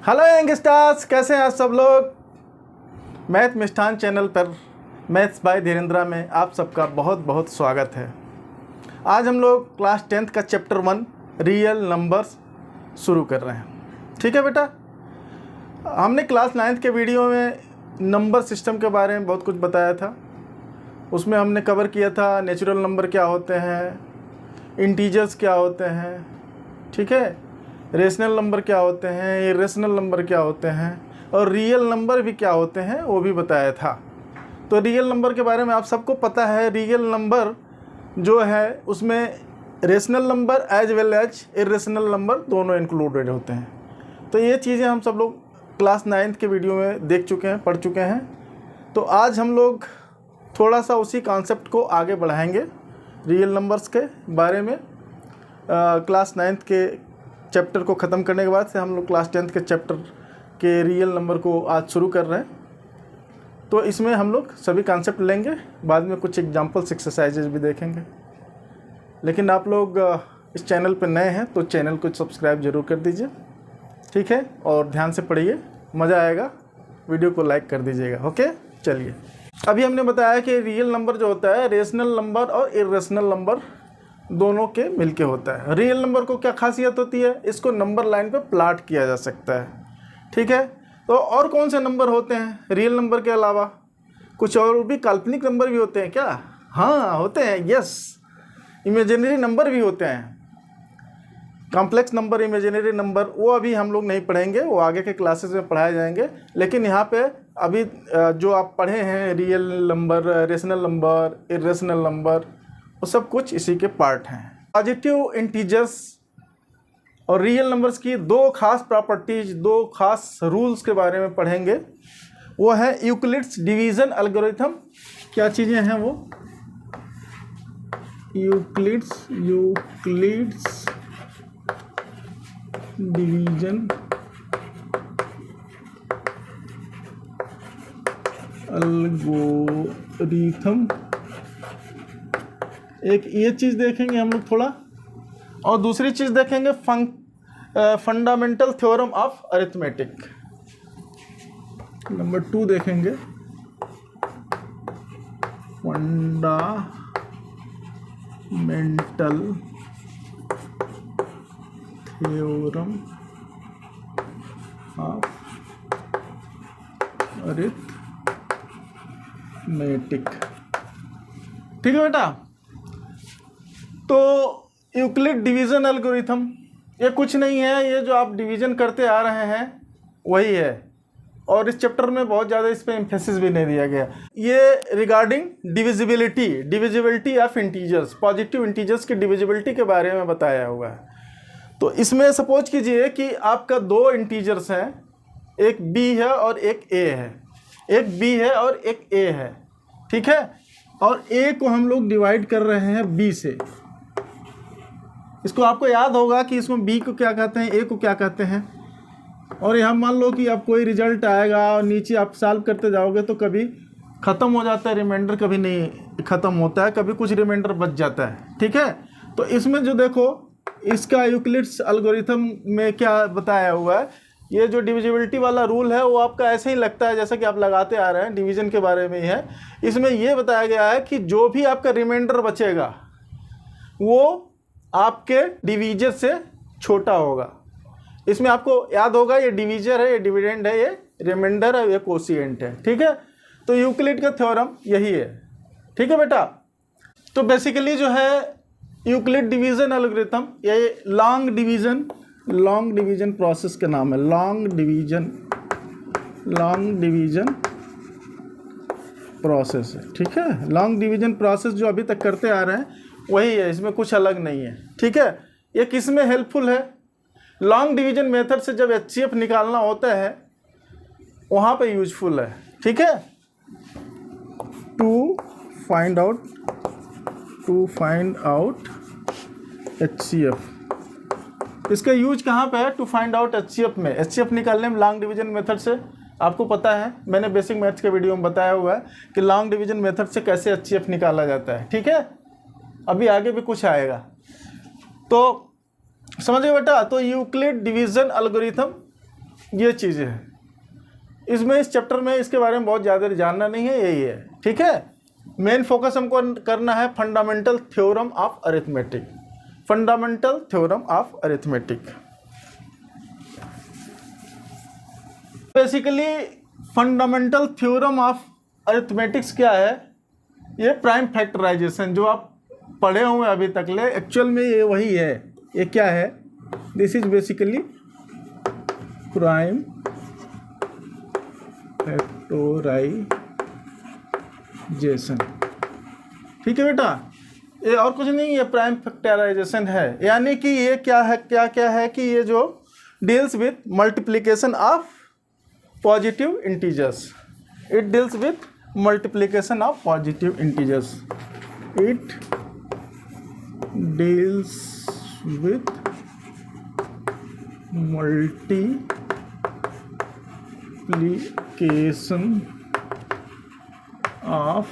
Hello youngsters, कैसे हैं आप सब लोग। मैथ मिष्ठान चैनल पर मैथ्स बाय धीरेन्द्रा में आप सबका बहुत बहुत स्वागत है। आज हम लोग क्लास 10th का चैप्टर 1 रियल नंबर्स शुरू कर रहे हैं। ठीक है बेटा, हमने क्लास 9th के वीडियो में नंबर सिस्टम के बारे में बहुत कुछ बताया था। उसमें हमने कवर किया था नेचुरल नंबर क्या होते हैं, इंटीजर्स क्या होते हैं, ठीक है, रेशनल नंबर क्या होते हैं, इरेशनल नंबर क्या होते हैं और रियल नंबर भी क्या होते हैं वो भी बताया था। तो रियल नंबर के बारे में आप सबको पता है। रियल नंबर जो है उसमें rational number as well as irrational number दोनों इंक्लूडेड होते हैं। तो ये चीज़ें हम सब लोग क्लास 9th के वीडियो में देख चुके हैं, पढ़ चुके हैं। तो आज हम लोग थोड़ा सा उसी कॉन्सेप्ट को आगे बढ़ाएंगे रियल नंबर्स के बारे में। क्लास 9th के चैप्टर को ख़त्म करने के बाद से हम लोग क्लास 10th के चैप्टर के रियल नंबर को आज शुरू कर रहे हैं। तो इसमें हम लोग सभी कॉन्सेप्ट लेंगे, बाद में कुछ एग्जांपल्स एक्सरसाइजेज भी देखेंगे। लेकिन आप लोग इस चैनल पर नए हैं तो चैनल को सब्सक्राइब ज़रूर कर दीजिए, ठीक है, और ध्यान से पढ़िए, मज़ा आएगा। वीडियो को लाइक कर दीजिएगा। ओके, चलिए। अभी हमने बताया कि रियल नंबर जो होता है रेशनल नंबर और इरेशनल नंबर दोनों के मिलके होता है। रियल नंबर को क्या खासियत होती है, इसको नंबर लाइन पे प्लाट किया जा सकता है, ठीक है। तो और कौन से नंबर होते हैं रियल नंबर के अलावा? कुछ और भी काल्पनिक नंबर भी होते हैं क्या? हाँ, होते हैं, यस। इमेजिनरी नंबर भी होते हैं, कॉम्प्लेक्स नंबर, इमेजिनरी नंबर, वो अभी हम लोग नहीं पढ़ेंगे, वो आगे के क्लासेस में पढ़ाए जाएंगे। लेकिन यहाँ पे अभी जो आप पढ़े हैं real number, rational number, irrational number, वो सब कुछ इसी के पार्ट हैं। पॉजिटिव इंटीजर्स और रियल नंबर्स की दो खास प्रॉपर्टीज, दो खास रूल्स के बारे में पढ़ेंगे। वो है यूक्लिड्स डिवीज़न एल्गोरिथम। क्या चीज़ें हैं वो? यूक्लिड्स डिवीज़न एल्गोरिथम, एक ये चीज़ देखेंगे हम लोग थोड़ा, और दूसरी चीज़ देखेंगे fundamental theorem of arithmetic. Number 2 देखेंगे फंडामेंटल थ्योरम ऑफ अरिथमेटिक। ठीक है बेटा। तो यूक्लिड डिवीज़न एल्गोरिथम ये कुछ नहीं है, ये जो आप डिवीज़न करते आ रहे हैं वही है, और इस चैप्टर में बहुत ज़्यादा इस पर एम्फेसिस भी नहीं दिया गया। ये regarding divisibility of integers, positive integers की डिविजिबिलिटी के बारे में बताया हुआ है। तो इसमें सपोज कीजिए कि आपका दो इंटीजर्स हैं, एक b है और एक a है, एक b है और एक a है, ठीक है, और a को हम लोग डिवाइड कर रहे हैं b से। इसको आपको याद होगा कि इसको b को क्या कहते हैं, a को क्या कहते हैं। और यहाँ मान लो कि अब कोई रिजल्ट आएगा और नीचे आप सॉल्व करते जाओगे तो कभी ख़त्म हो जाता है रिमाइंडर, कभी नहीं ख़त्म होता है, कभी कुछ रिमाइंडर बच जाता है, ठीक है। तो इसमें जो देखो, इसका यूक्लिड्स एल्गोरिथम में क्या बताया हुआ है, ये जो डिविजिबिलिटी वाला रूल है वो आपका ऐसे ही लगता है जैसा कि आप लगाते आ रहे हैं, डिवीज़न के बारे में ही है। इसमें ये बताया गया है कि जो भी आपका रिमाइंडर बचेगा वो आपके डिवीजर से छोटा होगा। इसमें आपको याद होगा ये डिवीजर है, ये डिविडेंड है, ये रिमाइंडर है, ये कोशिएंट है, ठीक है। तो यूक्लिड का थ्योरम यही है, ठीक है बेटा। तो बेसिकली जो है यूक्लिड डिवीज़न एल्गोरिथम, ये लॉन्ग डिवीज़न प्रोसेस का नाम है, लॉन्ग डिवीज़न प्रोसेस है, ठीक है। लॉन्ग डिवीज़न प्रोसेस जो अभी तक करते आ रहे हैं वही है, इसमें कुछ अलग नहीं है, ठीक है। ये किस में हेल्पफुल है? लॉन्ग डिवीज़न मेथड से जब HCF निकालना होता है वहाँ पे यूजफुल है, ठीक है। टू फाइंड आउट HCF, इसका यूज कहाँ पे है? टू फाइंड आउट HCF में। HCF निकालने में लॉन्ग डिवीज़न मेथड से आपको पता है, मैंने बेसिक मैथ्स के वीडियो में बताया हुआ है कि लॉन्ग डिवीज़न मेथड से कैसे HCF निकाला जाता है, ठीक है। अभी आगे भी कुछ आएगा तो समझिए बेटा। तो यूक्लिड डिवीज़न एल्गोरिथम ये चीज़ें हैं। इसमें इस चैप्टर में इसके बारे में बहुत ज़्यादा जानना नहीं है, यही है, ठीक है। मेन फोकस हमको करना है fundamental theorem of arithmetic, fundamental theorem of arithmetic. Basically fundamental theorem of arithmetics क्या है? ये प्राइम फैक्टराइजेशन जो आप पढ़े हुए अभी तक ले, एक्चुअल में ये वही है। ये क्या है? This is basically prime factorization, ठीक है बेटा। ये और कुछ नहीं, ये प्राइम फैक्टराइजेशन है। यानी कि ये क्या है, क्या क्या है कि ये जो deals with multiplication of positive integers, it deals with multiplication of positive integers, it deals with multiplication of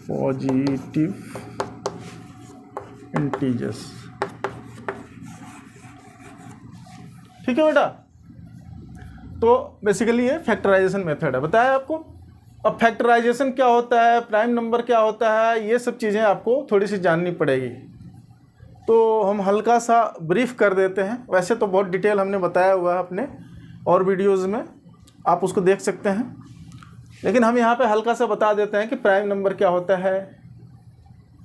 positive integers, ठीक है बेटा। तो बेसिकली ये फैक्टराइजेशन मेथड है, बताया आपको। अब फैक्टराइजेशन क्या होता है, प्राइम नंबर क्या होता है, ये सब चीज़ें आपको थोड़ी सी जाननी पड़ेगी। तो हम हल्का सा ब्रीफ कर देते हैं। वैसे तो बहुत डिटेल हमने बताया हुआ है अपने और वीडियोज़ में, आप उसको देख सकते हैं, लेकिन हम यहाँ पे हल्का सा बता देते हैं कि प्राइम नंबर क्या होता है,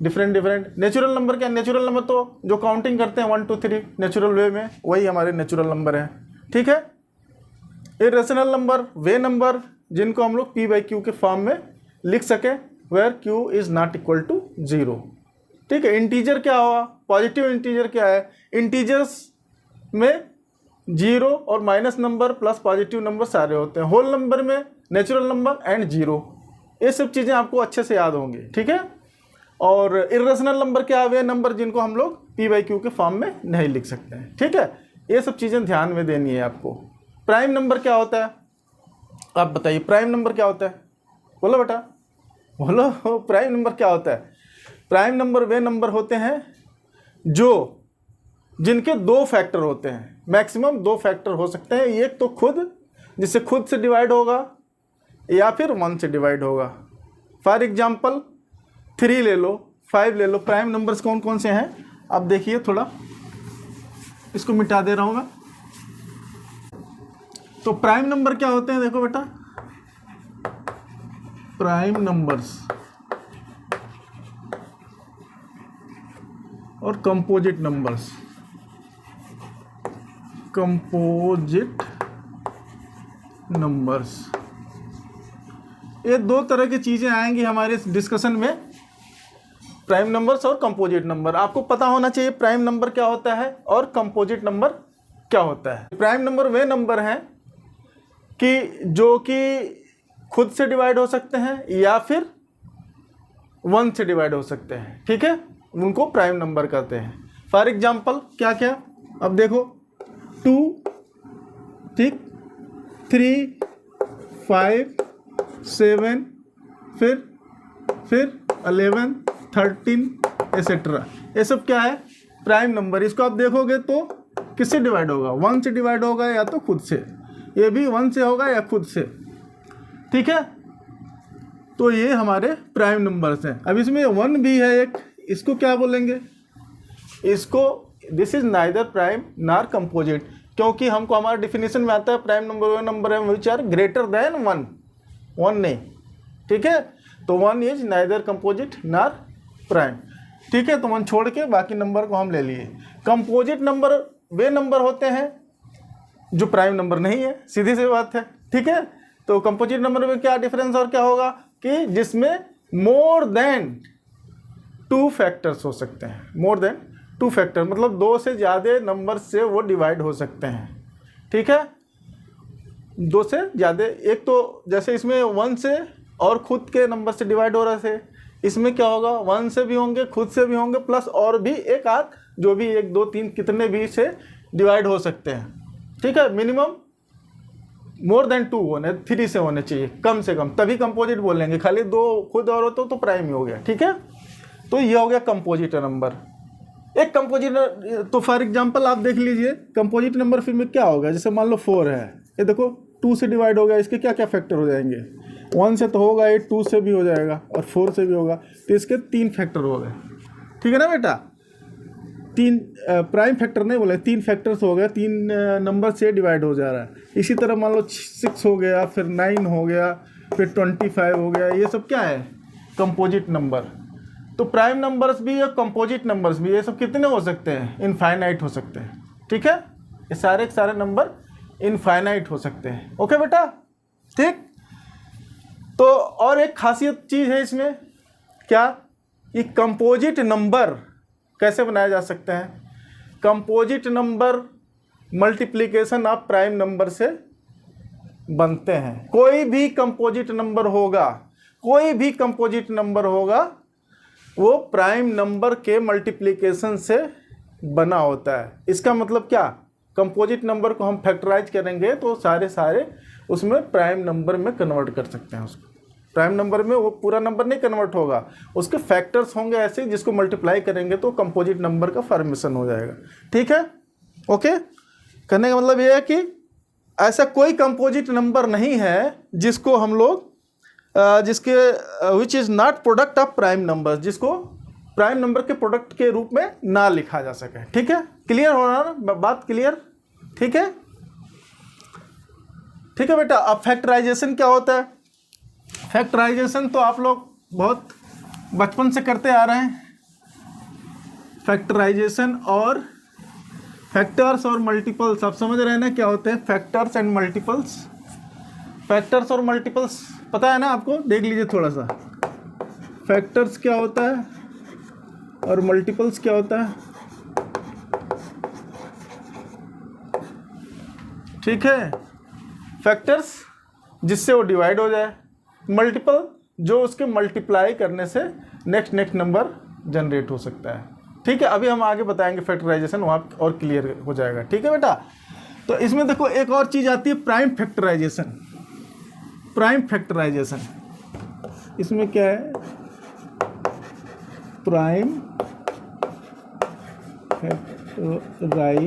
डिफरेंट नेचुरल नंबर क्या। नेचुरल नंबर तो जो काउंटिंग करते हैं 1 2 3 नेचुरल वे में, वही हमारे नेचुरल नंबर हैं, ठीक है। इरेशनल नंबर वे नंबर जिनको हम लोग p/q के फॉर्म में लिख सकें, where q is not equal to 0, ठीक है। इंटीजर क्या हुआ, पॉजिटिव इंटीजर क्या है, इंटीजर्स में 0 और minus number plus positive number सारे होते हैं। होल नंबर में नेचुरल नंबर एंड 0, ये सब चीज़ें आपको अच्छे से याद होंगी, ठीक है। और इरेशनल नंबर क्या है, वे नंबर जिनको हम लोग p/q के फॉर्म में नहीं लिख सकते हैं, ठीक है। ये सब चीज़ें ध्यान में देनी है आपको। प्राइम नंबर क्या होता है, आप बताइए प्राइम नंबर क्या होता है, बोलो बेटा बोलो, प्राइम नंबर क्या होता है। प्राइम नंबर वे नंबर होते हैं जो जिनके 2 फैक्टर होते हैं, मैक्सिमम 2 फैक्टर हो सकते हैं। एक तो खुद, जिससे खुद से डिवाइड होगा, या फिर 1 से डिवाइड होगा। फॉर एग्जांपल 3 ले लो, 5 ले लो। प्राइम नंबर्स कौन कौन से हैं आप देखिए, थोड़ा इसको मिटा दे रहा हूँ मैं। तो प्राइम नंबर क्या होते हैं, देखो बेटा, प्राइम नंबर्स और कंपोजिट नंबर्स। कंपोजिट नंबर्स, ये 2 तरह की चीजें आएंगी हमारे इस डिस्कशन में, प्राइम नंबर्स और कंपोजिट नंबर। आपको पता होना चाहिए प्राइम नंबर क्या होता है और कंपोजिट नंबर क्या होता है। प्राइम नंबर वे नंबर हैं कि जो कि खुद से डिवाइड हो सकते हैं या फिर 1 से डिवाइड हो सकते हैं, ठीक है, उनको प्राइम नंबर कहते हैं। फॉर एग्जांपल क्या क्या, अब देखो 2 ठीक 3 5 7 फिर 11 13 एसेट्रा, ये सब क्या है, प्राइम नंबर। इसको आप देखोगे तो किससे डिवाइड होगा, 1 से डिवाइड होगा या तो खुद से, ये भी 1 से होगा या खुद से, ठीक है। तो ये हमारे प्राइम नंबर्स हैं। अब इसमें 1 भी है एक, इसको क्या बोलेंगे, इसको this is neither prime nor composite, क्योंकि हमको हमारा डिफिनेशन में आता है प्राइम नंबर वो नंबर है विच आर ग्रेटर देन 1 नहीं, ठीक है। तो 1 is neither composite nor prime, ठीक है। तो 1 छोड़ के बाकी नंबर को हम ले लिए। कंपोजिट नंबर वे नंबर होते हैं जो प्राइम नंबर नहीं है, सीधी सी बात है, ठीक है। तो कंपोजिट नंबर में क्या डिफरेंस और क्या होगा कि जिसमें मोर देन 2 फैक्टर्स हो सकते हैं। मोर देन 2 फैक्टर मतलब 2 से ज़्यादा नंबर से वो डिवाइड हो सकते हैं, ठीक है। 2 से ज़्यादा, एक तो जैसे इसमें 1 से और खुद के नंबर से डिवाइड हो रहे थे, इसमें क्या होगा 1 से भी होंगे, खुद से भी होंगे, प्लस और भी एक आध जो भी 1 2 3 कितने भी से डिवाइड हो सकते हैं, ठीक है। मिनिमम मोर देन 2 होने, 3 से होने चाहिए कम से कम, तभी कंपोजिट बोलेंगे। खाली 2 खुद और हो तो प्राइम ही हो गया, ठीक है। तो ये हो गया कंपोजिट नंबर। एक कंपोजिट, तो फॉर एग्जांपल आप देख लीजिए कंपोजिट नंबर फिर में क्या होगा। जैसे मान लो 4 है, ये देखो 2 से डिवाइड हो गया, इसके क्या क्या फैक्टर हो जाएंगे, 1 से तो होगा, ये 2 से भी हो जाएगा और 4 से भी होगा, तो इसके 3 फैक्टर हो गए। ठीक है ना बेटा, 3 प्राइम फैक्टर नहीं बोले, 3 फैक्टर्स हो गए, 3 नंबर से डिवाइड हो जा रहा है। इसी तरह मान लो 6 हो गया, फिर 9 हो गया, फिर 25 हो गया, ये सब क्या है, कंपोजिट नंबर। तो प्राइम नंबर्स भी और कंपोजिट नंबर्स भी, ये सब कितने हो सकते हैं, इनफाइनाइट हो सकते हैं। ठीक है, ये सारे के सारे नंबर इनफाइनाइट हो सकते हैं। ओके बेटा, ठीक। तो और एक खासियत चीज़ है इसमें, क्या, ये कंपोजिट नंबर कैसे बनाया जा सकता है। Composite number multiplication of prime number से बनते हैं। कोई भी कंपोजिट नंबर होगा, कोई भी कंपोजिट नंबर होगा, वो प्राइम नंबर के मल्टीप्लिकेशन से बना होता है। इसका मतलब क्या, कंपोजिट नंबर को हम फैक्टराइज करेंगे तो सारे उसमें प्राइम नंबर में कन्वर्ट कर सकते हैं उसको। प्राइम नंबर में वो पूरा नंबर नहीं कन्वर्ट होगा, उसके फैक्टर्स होंगे ऐसे जिसको मल्टीप्लाई करेंगे तो कंपोजिट नंबर का फॉर्मेशन हो जाएगा। ठीक है, ओके। कहने का मतलब ये है कि ऐसा कोई कंपोजिट नंबर नहीं है जिसको हम लोग जिसके which is not product of prime number, जिसको प्राइम नंबर के प्रोडक्ट के रूप में ना लिखा जा सके। ठीक है, क्लियर हो रहा है ना बात, क्लियर। ठीक है, ठीक है बेटा। अब फैक्टराइजेशन क्या होता है। फैक्टराइजेशन तो आप लोग बहुत बचपन से करते आ रहे हैं। फैक्टराइजेशन और फैक्टर्स और मल्टीपल्स आप समझ रहे हैं ना क्या होते हैं, फैक्टर्स एंड मल्टीपल्स। फैक्टर्स और मल्टीपल्स पता है ना आपको, देख लीजिए थोड़ा सा। फैक्टर्स क्या होता है और मल्टीपल्स क्या होता है। ठीक है, फैक्टर्स जिससे वो डिवाइड हो जाए, मल्टीपल जो उसके मल्टीप्लाई करने से नेक्स्ट नंबर जनरेट हो सकता है। ठीक है, अभी हम आगे बताएंगे फैक्टराइजेशन, वहाँ और क्लियर हो जाएगा। ठीक है बेटा, तो इसमें देखो एक और चीज़ आती है, प्राइम फैक्टराइजेशन। प्राइम फैक्टराइजेशन इसमें क्या है, प्राइम फैक्टराइजेशन।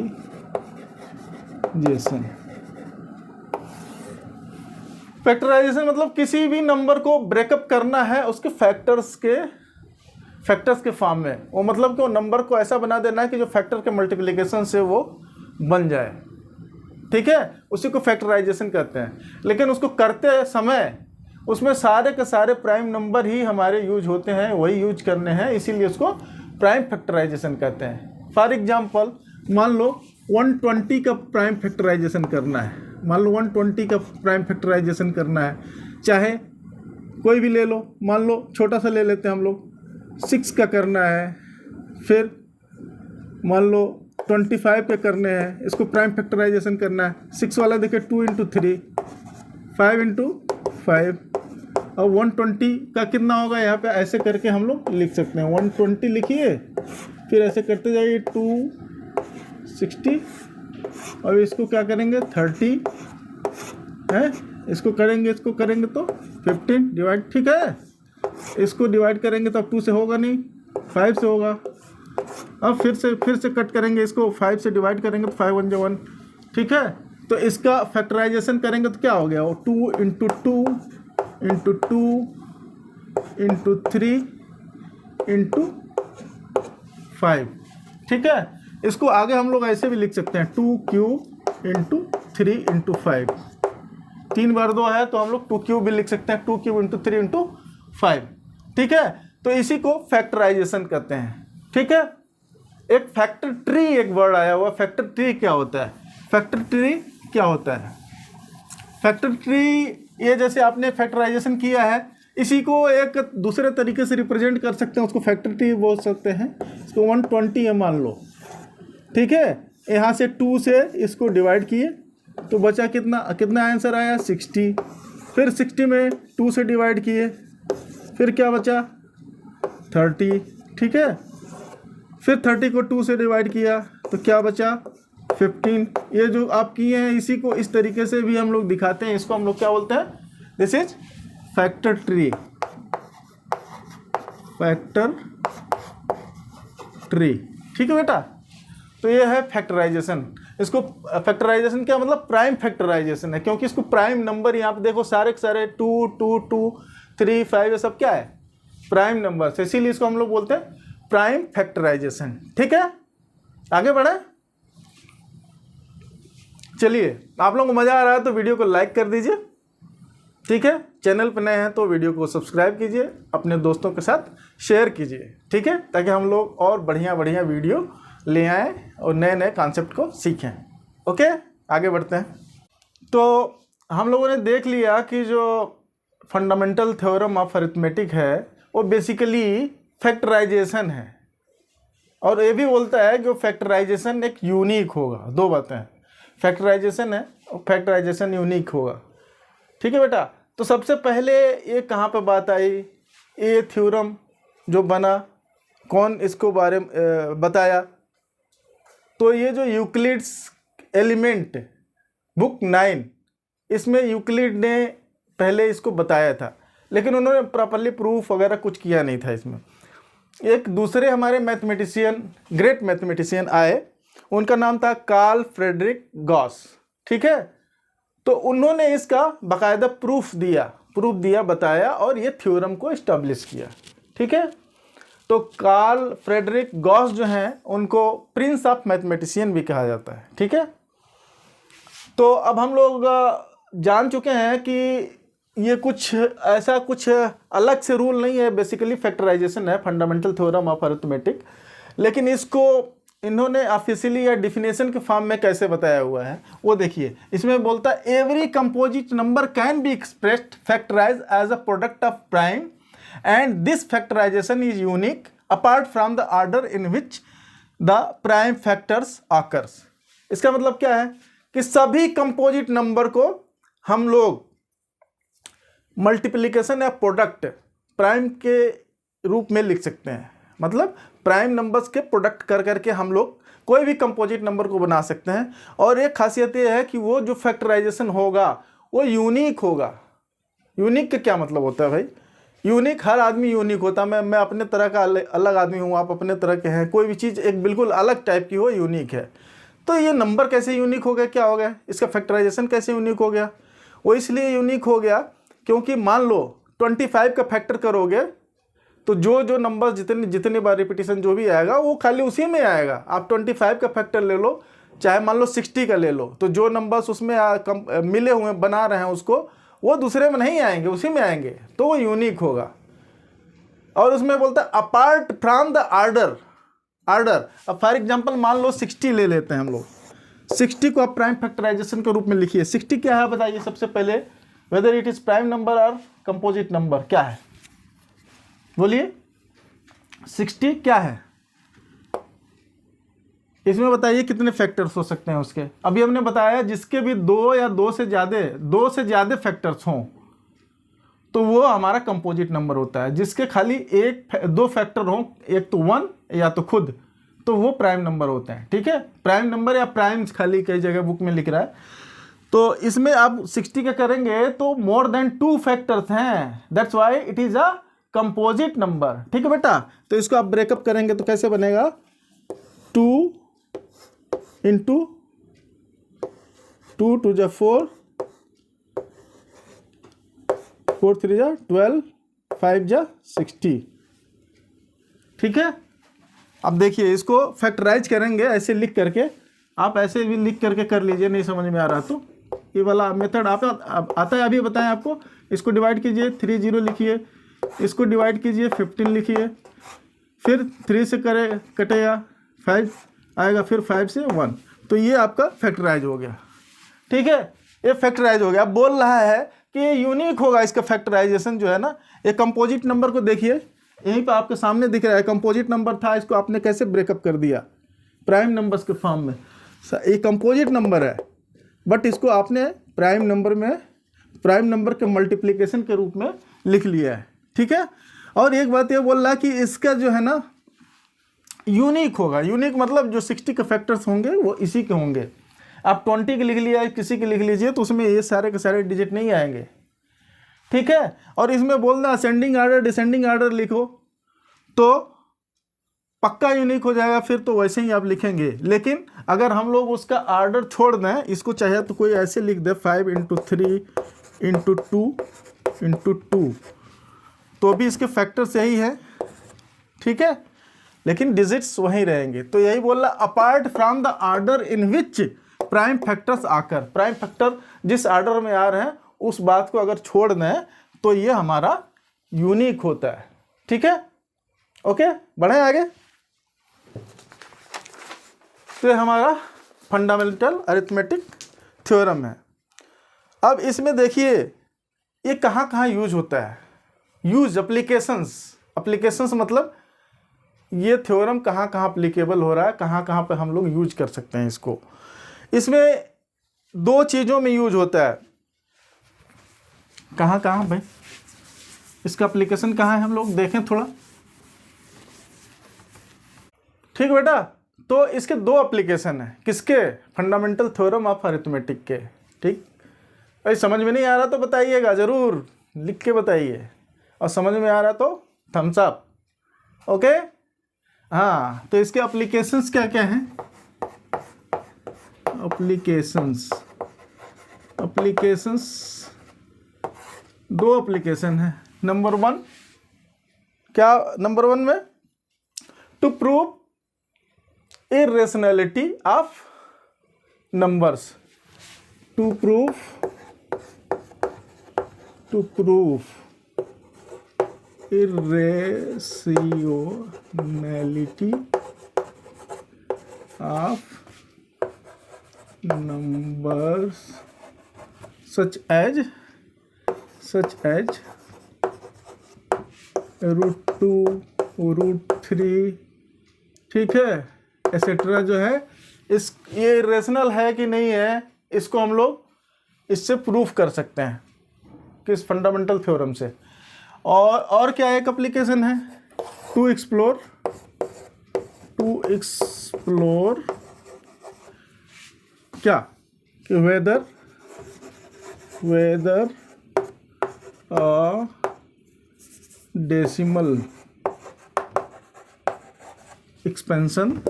फैक्टराइजेशन मतलब किसी भी नंबर को ब्रेकअप करना है उसके फैक्टर्स के फॉर्म में। वो मतलब कि वो नंबर को ऐसा बना देना है कि जो फैक्टर के मल्टीप्लिकेशन से वो बन जाए। ठीक है, उसी को फैक्टराइजेशन कहते हैं। लेकिन उसको करते समय उसमें सारे के सारे प्राइम नंबर ही हमारे यूज होते हैं, वही यूज करने हैं, इसीलिए उसको प्राइम फैक्टराइजेशन कहते हैं। फॉर एग्जांपल मान लो 120 का प्राइम फैक्टराइजेशन करना है, मान लो 120 का प्राइम फैक्टराइजेशन करना है, चाहे कोई भी ले लो, मान लो छोटा सा ले लेते हैं हम लोग, 6 का करना है, फिर मान लो 25 के करने हैं, इसको प्राइम फैक्टराइजेशन करना है। 6 वाला देखिए 2 × 3, 5 × 5, और 120 का कितना होगा, यहाँ पे ऐसे करके हम लोग लिख सकते हैं। 120 लिखिए, फिर ऐसे करते जाइए 260, और इसको क्या करेंगे 30 है, इसको करेंगे तो 15 डिवाइड। ठीक है, इसको डिवाइड करेंगे तो अब 2 से होगा नहीं, 5 से होगा। अब फिर से कट करेंगे, इसको 5 से डिवाइड करेंगे तो 5 1 × 1। ठीक है, तो इसका फैक्टराइजेशन करेंगे तो क्या हो गया, वो 2 × 2 × 2 × 3 × 5। ठीक है, इसको आगे हम लोग ऐसे भी लिख सकते हैं, 2³ × 3 × 5। 3 बार 2 है तो हम लोग 2³ भी लिख सकते हैं, 2³ × 3 × 5। ठीक है, तो इसी को फैक्टराइजेशन कहते हैं। ठीक है, एक फैक्टर ट्री एक वर्ड आया हुआ, फैक्टर ट्री क्या होता है। फैक्टर ट्री क्या होता है, फैक्टर ट्री ये जैसे आपने फैक्टराइजेशन किया है, इसी को एक दूसरे तरीके से रिप्रेजेंट कर सकते हैं, उसको फैक्टर ट्री बोल सकते हैं। इसको 120 है मान लो, ठीक है, यहाँ से 2 से इसको डिवाइड किए तो बचा कितना आंसर आया 60, फिर 60 में 2 से डिवाइड किए, फिर क्या बचा 30। ठीक है, फिर 30 को 2 से डिवाइड किया तो क्या बचा 15। ये जो आप किए हैं इसी को इस तरीके से भी हम लोग दिखाते हैं, इसको हम लोग क्या बोलते हैं, this is factor tree. Factor tree, ठीक है बेटा। तो ये है फैक्टराइजेशन। इसको फैक्टराइजेशन क्या मतलब, प्राइम फैक्टराइजेशन है, क्योंकि इसको प्राइम नंबर यहाँ पे देखो सारे के सारे 2 2 2 3 5 ये सब क्या है, प्राइम नंबर से, इसीलिए इसको हम लोग बोलते हैं प्राइम फैक्टराइजेशन। ठीक है, आगे बढ़े। चलिए, आप लोगों को मज़ा आ रहा है तो वीडियो को लाइक कर दीजिए। ठीक है, चैनल पर नए हैं तो वीडियो को सब्सक्राइब कीजिए, अपने दोस्तों के साथ शेयर कीजिए। ठीक है, ताकि हम लोग और बढ़िया बढ़िया वीडियो ले आएँ और नए नए कॉन्सेप्ट को सीखें। ओके, आगे बढ़ते हैं। तो हम लोगों ने देख लिया कि जो फंडामेंटल थ्योरम ऑफ अरिथमेटिक है वो बेसिकली फैक्टराइजेशन है, और ये भी बोलता है कि फैक्टराइजेशन एक यूनिक होगा। दो बातें हैं, फैक्टराइजेशन है और फैक्टराइजेशन यूनिक होगा। ठीक है बेटा। तो सबसे पहले ये कहाँ पे बात आई, ये थ्योरम जो बना, कौन इसको बारे में बताया, तो ये जो यूक्लिड्स एलिमेंट बुक 9, इसमें यूक्लिड ने पहले इसको बताया था, लेकिन उन्होंने प्रॉपरली प्रूफ वगैरह कुछ किया नहीं था इसमें। एक दूसरे हमारे मैथमेटिशियन, ग्रेट मैथमेटिशियन आए, उनका नाम था कार्ल फ्रेडरिक गॉस। ठीक है, तो उन्होंने इसका बाकायदा प्रूफ दिया, बताया और ये थ्योरम को इस्टेब्लिश किया। ठीक है, तो कार्ल फ्रेडरिक गॉस जो हैं उनको प्रिंस ऑफ मैथमेटिशियन भी कहा जाता है। ठीक है, तो अब हम लोग जान चुके हैं कि ये कुछ ऐसा कुछ अलग से रूल नहीं है, बेसिकली फैक्टराइजेशन है, फंडामेंटल थ्योरम ऑफ अरिथमेटिक। लेकिन इसको इन्होंने ऑफिशियली या डिफिनेशन के फॉर्म में कैसे बताया हुआ है वो देखिए। इसमें बोलता है every composite number can be expressed factorize as a product of prime and this factorization is unique apart from the order in which the prime factors occurs. इसका मतलब क्या है कि सभी कंपोजिट नंबर को हम लोग मल्टीप्लिकेशन या प्रोडक्ट प्राइम के रूप में लिख सकते हैं। मतलब प्राइम नंबर्स के प्रोडक्ट कर करके हम लोग कोई भी कंपोजिट नंबर को बना सकते हैं। और एक खासियत ये है कि वो जो फैक्टराइजेशन होगा वो यूनिक होगा। यूनिक का क्या मतलब होता है भाई, यूनिक हर आदमी यूनिक होता है। मैं अपने तरह का अलग आदमी हूँ, आप अपने तरह के हैं। कोई भी चीज़ एक बिल्कुल अलग टाइप की हो, यूनिक है। तो ये नंबर कैसे यूनिक हो गया, क्या हो गया, इसका फैक्टराइजेशन कैसे यूनिक हो गया? वो इसलिए यूनिक हो गया क्योंकि मान लो 25 का फैक्टर करोगे तो जो नंबर जितने बार रिपीटिशन जो भी आएगा वो खाली उसी में आएगा। आप 25 का फैक्टर ले लो, चाहे मान लो 60 का ले लो, तो जो नंबर्स उसमें मिले हुए बना रहे हैं उसको, वो दूसरे में नहीं आएंगे, उसी में आएंगे, तो वो यूनिक होगा। और उसमें बोलता है अपार्ट फ्रॉम द ऑर्डर। अब फॉर एग्जांपल मान लो 60 ले लेते हैं हम लोग। 60 को आप प्राइम फैक्टराइजेशन के रूप में लिखिए। 60 क्या है बताइए सबसे पहले, whether it is prime number और कंपोजिट नंबर, क्या है बोलिए? 60 क्या है, इसमें बताइए कितने फैक्टर्स हो सकते हैं उसके। अभी हमने बताया जिसके भी दो या दो से ज़्यादा फैक्टर्स हों तो वो हमारा कंपोजिट नंबर होता है। जिसके खाली दो फैक्टर हों, एक तो 1 या तो खुद, तो वो प्राइम नंबर होते हैं। ठीक है, प्राइम नंबर या प्राइम्स खाली कई जगह बुक में लिख रहा है। तो इसमें आप 60 का करेंगे तो मोर देन 2 फैक्टर्स हैं, that's why it is a composite number. ठीक है बेटा, तो इसको आप ब्रेकअप करेंगे तो कैसे बनेगा, 2 इंटू 2 2 जा 4, 4 3 जा 12, 5 जा 60। ठीक है, अब देखिए इसको फैक्टराइज करेंगे ऐसे लिख करके, आप ऐसे भी लिख करके कर लीजिए, नहीं समझ में आ रहा तो ये वाला मेथड आता है, अभी बताएं आपको। इसको डिवाइड कीजिए, 3 0 लिखिए, इसको डिवाइड कीजिए, 15 लिखिए, फिर 3 से कटेगा 5 आएगा, फिर 5 से 1, तो ये आपका फैक्टराइज हो गया। ठीक है, ये फैक्टराइज हो गया। अब बोल रहा है कि ये यूनिक होगा, इसका फैक्टराइजेशन जो है ना। ये कंपोजिट नंबर को देखिए, यहीं पर आपके सामने दिख रहा है, कंपोजिट नंबर था, इसको आपने कैसे ब्रेकअप कर दिया प्राइम नंबर्स के फॉर्म में। ये कंपोजिट नंबर है, बट इसको आपने प्राइम नंबर के मल्टीप्लिकेशन के रूप में लिख लिया है। ठीक है, और एक बात ये बोल रहा है कि इसका जो है ना यूनिक होगा। यूनिक मतलब जो 60 के फैक्टर्स होंगे वो इसी के होंगे। आप 20 के लिख लिया, किसी के लिख लीजिए, तो उसमें ये सारे के सारे डिजिट नहीं आएंगे। ठीक है, और इसमें बोलना असेंडिंग ऑर्डर डिसेंडिंग ऑर्डर लिखो, तो पक्का यूनिक हो जाएगा फिर तो वैसे ही आप लिखेंगे। लेकिन अगर हम लोग उसका आर्डर छोड़ दें, इसको चाहे तो कोई ऐसे लिख दे 5 × 3 × 2 × 2, तो भी इसके फैक्टर्स यही है, ठीक है, लेकिन डिजिट्स वहीं रहेंगे। तो यही बोल रहा, apart from the order in which prime factors आकर, प्राइम फैक्टर जिस ऑर्डर में आ रहे हैं उस बात को अगर छोड़ दें तो ये हमारा यूनिक होता है, ठीक है। ओके, बढ़े आगे। तो ये हमारा फंडामेंटल अरिथमेटिक थ्योरम है। अब इसमें देखिए ये कहाँ कहाँ यूज होता है, यूज एप्लीकेशंस मतलब ये थ्योरम कहाँ कहाँ अप्लीकेबल हो रहा है, कहाँ कहाँ पे हम लोग यूज कर सकते हैं इसको। इसमें दो चीज़ों में यूज होता है। कहाँ कहाँ भाई इसका एप्लीकेशन कहाँ है, हम लोग देखें थोड़ा, ठीक बेटा। तो इसके दो एप्लीकेशन है, किसके, फंडामेंटल थ्योरम ऑफ अरिथमेटिक के, ठीक। भाई समझ में नहीं आ रहा तो बताइएगा, ज़रूर लिख के बताइए, और समझ में आ रहा तो थम्स अप, ओके। हाँ, तो इसके एप्लीकेशंस क्या क्या हैं, एप्लीकेशंस दो एप्लीकेशन है। नंबर 1 क्या, नंबर 1 में to prove irrationality of numbers, to prove irrationality of numbers such as √2 √3, ठीक है, एसेट्रा जो है, इस ये इरेशनल है कि नहीं है, इसको हम लोग इससे प्रूफ कर सकते हैं किस फंडामेंटल थ्योरम से। और क्या एक एप्लीकेशन है, टू एक्सप्लोर क्या, कि whether decimal expansion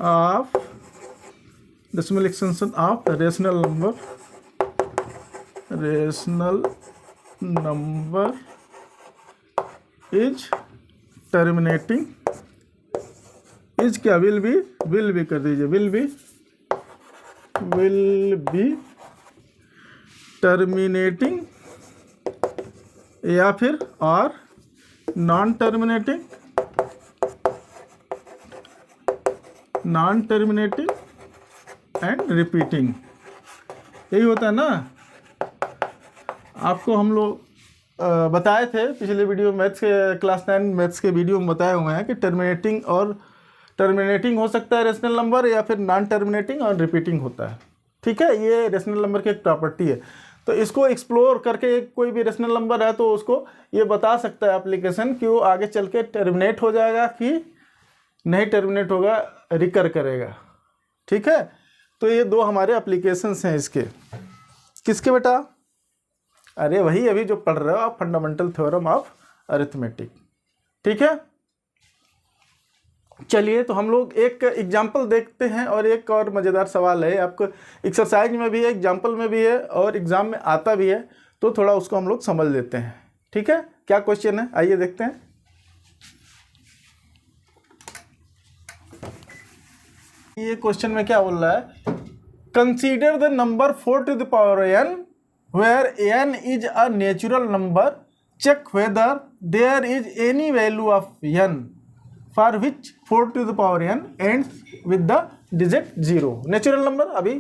of decimal extension of the rational number is terminating, is क्या, will be कर दीजिए, will be terminating, या फिर और नॉन टर्मिनेटिंग एंड रिपीटिंग, यही होता है ना। आपको हम लोग बताए थे पिछले वीडियो मैथ्स के, क्लास 9 मैथ्स के वीडियो में बताए हुए हैं कि टर्मिनेटिंग हो सकता है रेशनल नंबर, या फिर नॉन टर्मिनेटिंग और रिपीटिंग होता है, ठीक है। ये रेशनल नंबर की एक प्रॉपर्टी है। तो इसको एक्सप्लोर करके कोई भी रेशनल नंबर है तो उसको ये बता सकता है एप्लीकेशन कि वो आगे चल के टर्मिनेट हो जाएगा कि नहीं टर्मिनेट होगा, रिकर करेगा, ठीक है। तो ये दो हमारे एप्लीकेशंस हैं इसके, किसके बेटा, अरे वही अभी जो पढ़ रहे हो आप, फंडामेंटल थ्योरम ऑफ अरिथमेटिक, ठीक है। चलिए तो हम लोग एक एग्जाम्पल देखते हैं, और एक और मज़ेदार सवाल है, आपको एक्सरसाइज में भी है, एग्जाम्पल में भी है, और एग्ज़ाम में आता भी है, तो थोड़ा उसको हम लोग समझ लेते हैं, ठीक है। क्या क्वेश्चन है, आइए देखते हैं। ये क्वेश्चन में क्या बोल रहा है, consider the number 4n where n is a natural number, check whether there is any value of n for which 4n ends with the digit 0। Natural number अभी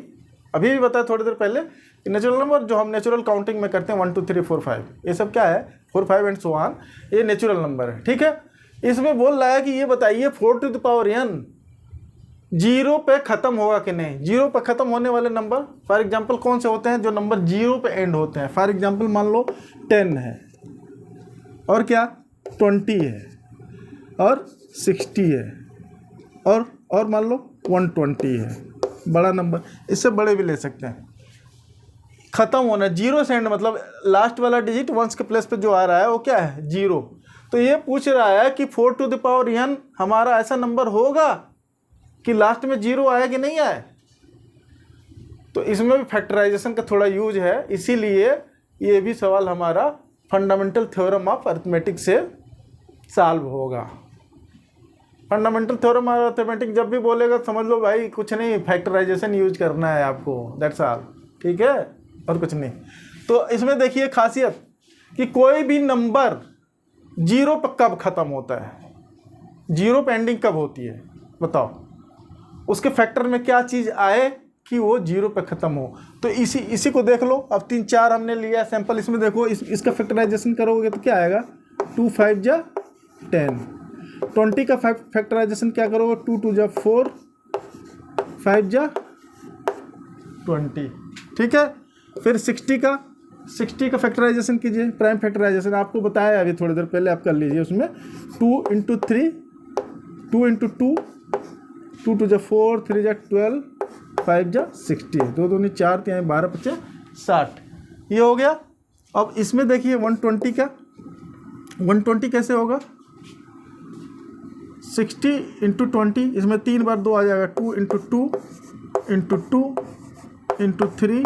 भी बताया थोड़ी देर पहले, नेचुरल नंबर जो हम नेचुरल काउंटिंग में करते हैं 1 2 3 4 5, ये सब क्या है, 4 5 एंड सो ऑन, ये नेचुरल नंबर है, ठीक है। इसमें बोल रहा है कि ये बताइए 4n 0 पे ख़त्म होगा कि नहीं। 0 पे ख़त्म होने वाले नंबर फॉर एग्जांपल कौन से होते हैं, जो नंबर 0 पे एंड होते हैं। फॉर एग्जांपल मान लो 10 है, और क्या 20 है, और 60 है, और मान लो 120 है, बड़ा नंबर, इससे बड़े भी ले सकते हैं। ख़त्म होना, जीरो से एंड मतलब लास्ट वाला डिजिट वंस के प्लेस पे जो आ रहा है वो क्या है, जीरो। तो ये पूछ रहा है कि 4 टू द पावर n हमारा ऐसा नंबर होगा कि लास्ट में जीरो आए कि नहीं आए। तो इसमें भी फैक्टराइजेशन का थोड़ा यूज है, इसीलिए ये भी सवाल हमारा फंडामेंटल थ्योरम ऑफ अरिथमेटिक से सॉल्व होगा। फंडामेंटल थ्योरम ऑफ अरिथमेटिक जब भी बोलेगा समझ लो भाई कुछ नहीं, फैक्टराइजेशन यूज करना है आपको, दैट्स ऑल, ठीक है, और कुछ नहीं। तो इसमें देखिए खासियत कि कोई भी नंबर जीरो पर कब ख़त्म होता है, जीरो पे एंडिंग कब होती है बताओ, उसके फैक्टर में क्या चीज़ आए कि वो जीरो पे ख़त्म हो। तो इसी को देख लो। अब 3 4 हमने लिया सैंपल, इसमें देखो इसका फैक्टराइजेशन करोगे तो क्या आएगा, 2 5 जा 10, 20 का फैक्टराइजेशन क्या करोगे, 2 2 जा 4, 5 जा 20, ठीक है। फिर 60 का फैक्टराइजेशन कीजिए, प्राइम फैक्टराइजेशन आपको बताया अभी थोड़ी देर पहले, आप कर लीजिए। उसमें 2 × 3, 2 × 2, 2 2 जा 4, 3 जा 12, 5 जा 60, 2 2 4 3 12 25 60, ये हो गया। अब इसमें देखिए 120 का, 120 कैसे होगा, 60 × 20, इसमें 3 बार 2 आ जाएगा, 2 × 2 × 2 × 3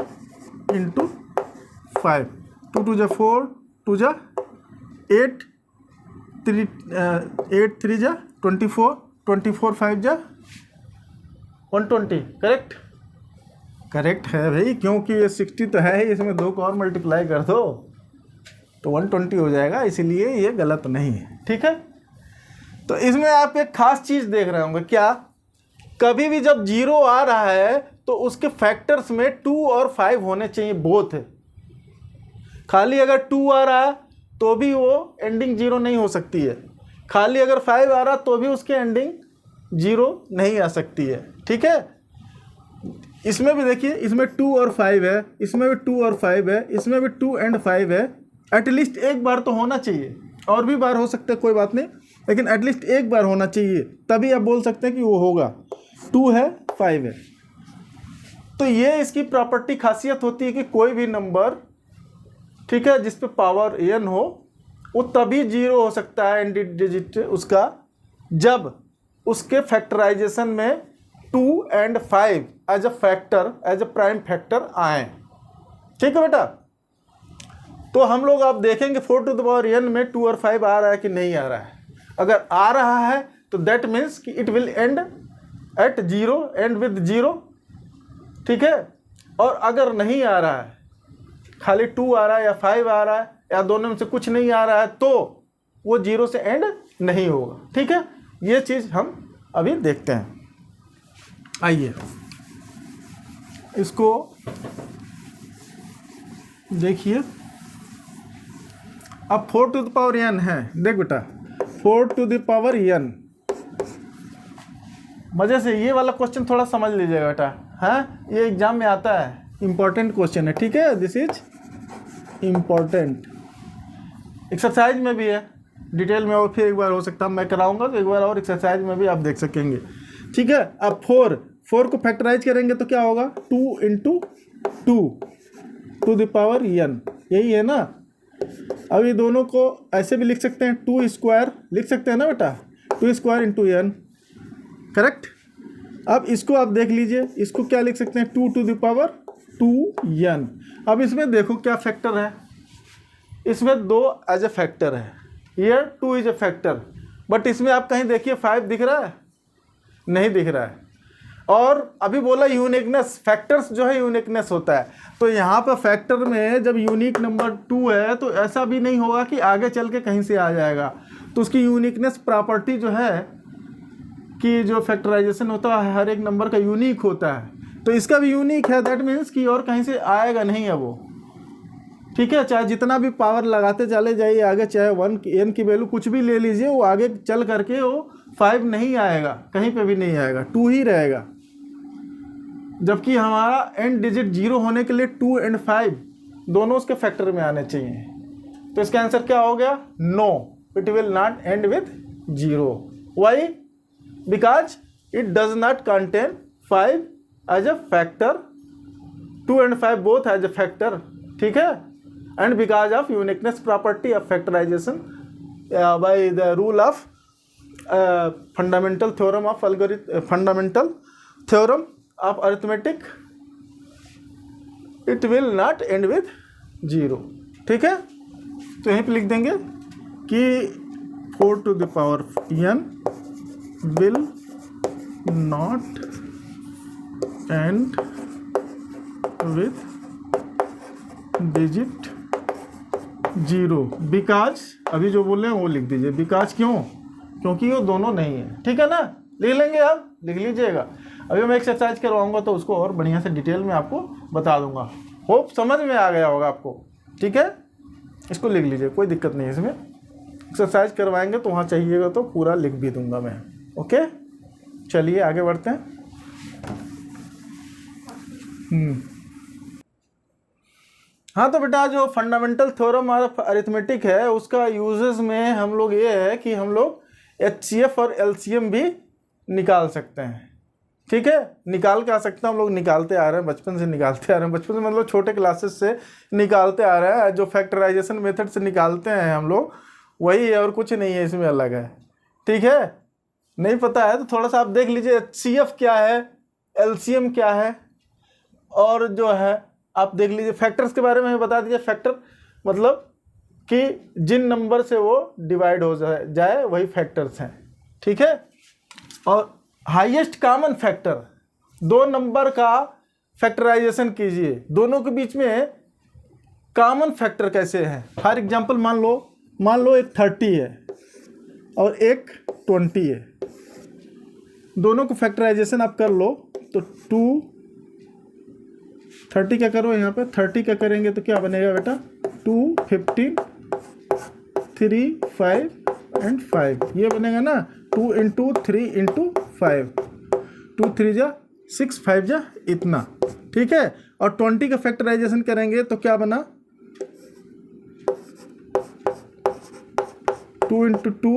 × 5, 2 2 जा 4, 2 जा 8, 3 जा 24, 24 5 जा 120, करेक्ट है भाई, क्योंकि ये 60 तो है ही, इसमें 2 को और मल्टीप्लाई कर दो तो 120 हो जाएगा, इसीलिए ये गलत नहीं है, ठीक है। तो इसमें आप एक खास चीज़ देख रहे होंगे, क्या कभी भी जब जीरो आ रहा है तो उसके फैक्टर्स में 2 और 5 होने चाहिए, बोथ है। खाली अगर 2 आ रहा है तो भी वो एंडिंग जीरो नहीं हो सकती है, खाली अगर 5 आ रहा तो भी उसकी एंडिंग जीरो नहीं आ सकती है, ठीक है। इसमें भी देखिए, इसमें 2 और 5 है, इसमें भी 2 और 5 है, इसमें भी 2 एंड 5 है। एटलीस्ट एक बार तो होना चाहिए, और भी बार हो सकता है कोई बात नहीं, लेकिन एटलीस्ट एक बार होना चाहिए, तभी आप बोल सकते हैं कि वो होगा। 2 है 5 है, तो ये इसकी प्रॉपर्टी खासियत होती है कि कोई भी नंबर, ठीक है, जिस पे पावर n हो वो तभी जीरो हो सकता है एंड डिजिट उसका, जब उसके फैक्टराइजेशन में 2 and 5 as a factor, as a prime factor आए, ठीक है बेटा। तो हम लोग आप देखेंगे 4 टू द पावर n में 2 और 5 आ रहा है कि नहीं आ रहा है। अगर आ रहा है तो दैट मीन्स कि it will end at zero, end with zero, ठीक है। और अगर नहीं आ रहा है, खाली 2 आ रहा है या 5 आ रहा है या दोनों में से कुछ नहीं आ रहा है, तो वो जीरो से एंड नहीं होगा, ठीक है। ये चीज़ हम अभी देखते हैं। आइए इसको देखिए। अब 4 टू द पावर n है, देख बेटा 4 टू द पावर n, मज़े से ये वाला क्वेश्चन थोड़ा समझ लीजिएगा बेटा, हाँ, ये एग्जाम में आता है, इम्पॉर्टेंट क्वेश्चन है, ठीक है। दिस इज इम्पॉर्टेंट, एक्सरसाइज में भी है, डिटेल में और फिर एक बार हो सकता है मैं कराऊंगा तो एक बार और एक्सरसाइज में भी आप देख सकेंगे, ठीक है। अब 4 को फैक्टराइज करेंगे तो क्या होगा, 2 × 2 टू द पावर n, यही है ना। अब ये दोनों को ऐसे भी लिख सकते हैं, 2 स्क्वायर लिख सकते हैं ना बेटा, 2 स्क्वायर × n, करेक्ट। अब इसको आप देख लीजिए, इसको क्या लिख सकते हैं, 2 टू द पावर 2n। अब इसमें देखो क्या फैक्टर है, इसमें 2 एज ए फैक्टर है, here 2 is a factor, but इसमें आप कहीं देखिए 5 दिख रहा है, नहीं दिख रहा है। और अभी बोला यूनिकनेस, फैक्टर्स जो है यूनिकनेस होता है, तो यहाँ पर फैक्टर में जब यूनिक नंबर 2 है तो ऐसा भी नहीं होगा कि आगे चल के कहीं से आ जाएगा, तो उसकी यूनिकनेस प्रॉपर्टी जो है कि जो फैक्टराइजेशन होता है हर एक नंबर का यूनिक होता है, तो इसका भी यूनिक है, दैट मीन्स कि और कहीं से आएगा नहीं है वो, ठीक है। चाहे जितना भी पावर लगाते चले जाइए आगे, चाहे 1 n की वैल्यू कुछ भी ले लीजिए, वो आगे चल करके वो 5 नहीं आएगा, कहीं पे भी नहीं आएगा, 2 ही रहेगा। जबकि हमारा एंड डिजिट जीरो होने के लिए 2 एंड 5 दोनों उसके फैक्टर में आने चाहिए, तो इसका आंसर क्या हो गया, no, it will not end with zero. Why, because it does not contain 5 as a factor 2 and 5 both has a factor, ठीक है, and because of uniqueness property of factorization by the rule of fundamental theorem of arithmetic, it will not end with 0, ठीक है। तो यहीं पे लिख देंगे कि 4 to the power n will not end with digit 0 because, अभी जो बोल रहे हैं वो लिख दीजिए, बिकॉज क्यों, क्योंकि वो दोनों नहीं है, ठीक है ना। लिख लेंगे, आप लिख लीजिएगा। अभी मैं एक्सरसाइज करवाऊंगा तो उसको और बढ़िया से डिटेल में आपको बता दूंगा। होप समझ में आ गया होगा आपको, ठीक है। इसको लिख लीजिए, कोई दिक्कत नहीं है इसमें। एक्सरसाइज करवाएंगे तो वहाँ चाहिएगा तो पूरा लिख भी दूंगा मैं, ओके। चलिए आगे बढ़ते हैं। हाँ तो बेटा, जो फंडामेंटल थ्योरम ऑफ अरिथमेटिक है उसका यूजेस में हम लोग ये है कि हम लोग एचसीएफ और एलसीएम भी निकाल सकते हैं, ठीक है। निकाल के आ सकते हैं, हम लोग निकालते आ रहे हैं, बचपन से निकालते आ रहे हैं। बचपन से मतलब छोटे क्लासेस से निकालते आ रहे हैं। जो फैक्टराइजेशन मेथड से निकालते हैं हम लोग, वही है और कुछ नहीं है इसमें अलग है, ठीक है। नहीं पता है तो थोड़ा सा आप देख लीजिए एचसीएफ क्या है, एलसीएम क्या है, और जो है आप देख लीजिए। फैक्टर्स के बारे में बता दीजिए। फैक्टर मतलब कि जिन नंबर से वो डिवाइड हो जाए वही फैक्टर्स हैं, ठीक है। और हाईएस्ट कॉमन फैक्टर, 2 नंबर का फैक्टराइजेशन कीजिए, दोनों के बीच में कॉमन फैक्टर कैसे है। फॉर एग्जांपल मान लो एक 30 है और एक 20 है, दोनों को फैक्टराइजेशन आप कर लो तो 30 क्या करो यहाँ पे, 30 क्या करेंगे तो क्या बनेगा बेटा, 2, 15, 3, 5 एंड 5, ये बनेगा ना। 2 × 3 × 5, 2 3 जा 6, 5 जा इतना, ठीक है। और 20 का फैक्टराइजेशन करेंगे तो क्या बना, 2 × 2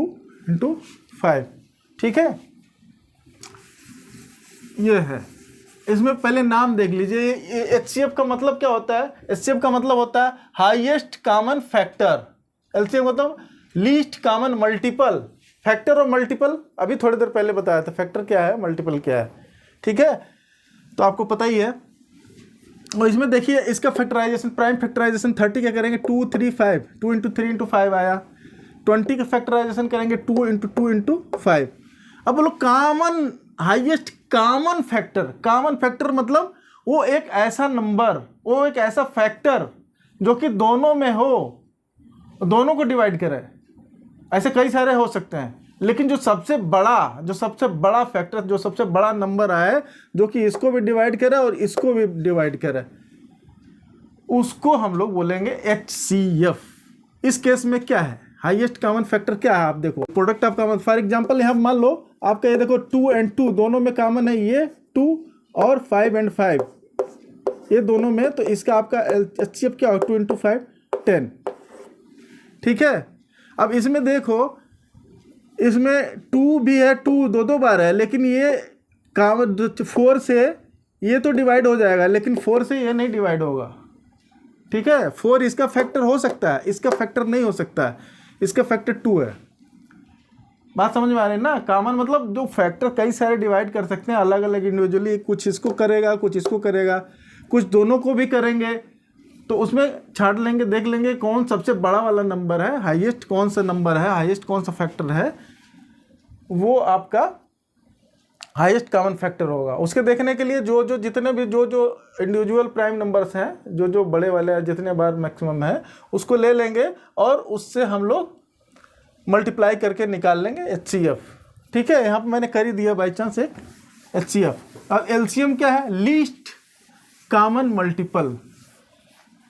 × 5, ठीक है। ये है। इसमें पहले नाम देख लीजिए। एचसीएफ का मतलब क्या होता है, एचसीएफ का मतलब होता है हाईएस्ट कॉमन फैक्टर, एलसीएम मतलब लीस्ट कॉमन मल्टीपल। फैक्टर और मल्टीपल अभी थोड़ी देर पहले बताया था, फैक्टर क्या है, मल्टीपल क्या है, ठीक है। तो आपको पता ही है। और इसमें देखिए इसका फैक्टराइजेशन, प्राइम फैक्टराइजेशन 30 क्या करेंगे, 2 3 5, 2 × 3 × 5 आया। 20 का फैक्टराइजेशन करेंगे 2 × 2 × 5। अब बोलो common, highest common factor. Common factor मतलब वो एक ऐसा नंबर, वो एक ऐसा फैक्टर जो कि दोनों में हो, दोनों को डिवाइड करे। ऐसे कई सारे हो सकते हैं, लेकिन जो सबसे बड़ा फैक्टर, जो सबसे बड़ा नंबर आए जो कि इसको भी डिवाइड करे और इसको भी डिवाइड करे, उसको हम लोग बोलेंगे एचसीएफ। इस केस में क्या है, हाईएस्ट कॉमन फैक्टर क्या है, आप देखो product of common. For example यहाँ मान लो आपका ये देखो 2 and 2 दोनों में कॉमन है, ये 2 और 5 and 5 ये दोनों में, तो इसका आपका एचसीएफ क्या हो, 2 × 5 10, ठीक है। अब इसमें देखो, इसमें 2 भी है, 2 दो बार है, लेकिन ये कॉमन 4 से ये तो डिवाइड हो जाएगा, लेकिन 4 से ये नहीं डिवाइड होगा, ठीक है। 4 इसका फैक्टर हो सकता है, इसका फैक्टर नहीं हो सकता है, इसका फैक्टर 2 है। बात समझ में आ रही है ना। कॉमन मतलब जो फैक्टर कई सारे डिवाइड कर सकते हैं अलग अलग इंडिविजुअली, कुछ इसको करेगा, कुछ इसको करेगा, कुछ दोनों को भी करेंगे। तो उसमें छाट लेंगे, देख लेंगे कौन सबसे बड़ा वाला नंबर है, हाईएस्ट कौन सा नंबर है, हाईएस्ट कौन सा फैक्टर है, वो आपका हाईएस्ट कॉमन फैक्टर होगा। उसके देखने के लिए जितने भी जो इंडिविजुअल प्राइम नंबर्स हैं, जो बड़े वाले जितने बार मैक्सिमम है, उसको ले लेंगे और उससे हम लोग मल्टीप्लाई करके निकाल लेंगे एचसीएफ, ठीक है। यहाँ पर मैंने कर ही दिया बाई चांस एक एचसीएफ। और एलसीएम क्या है, लीस्ट कॉमन मल्टीपल।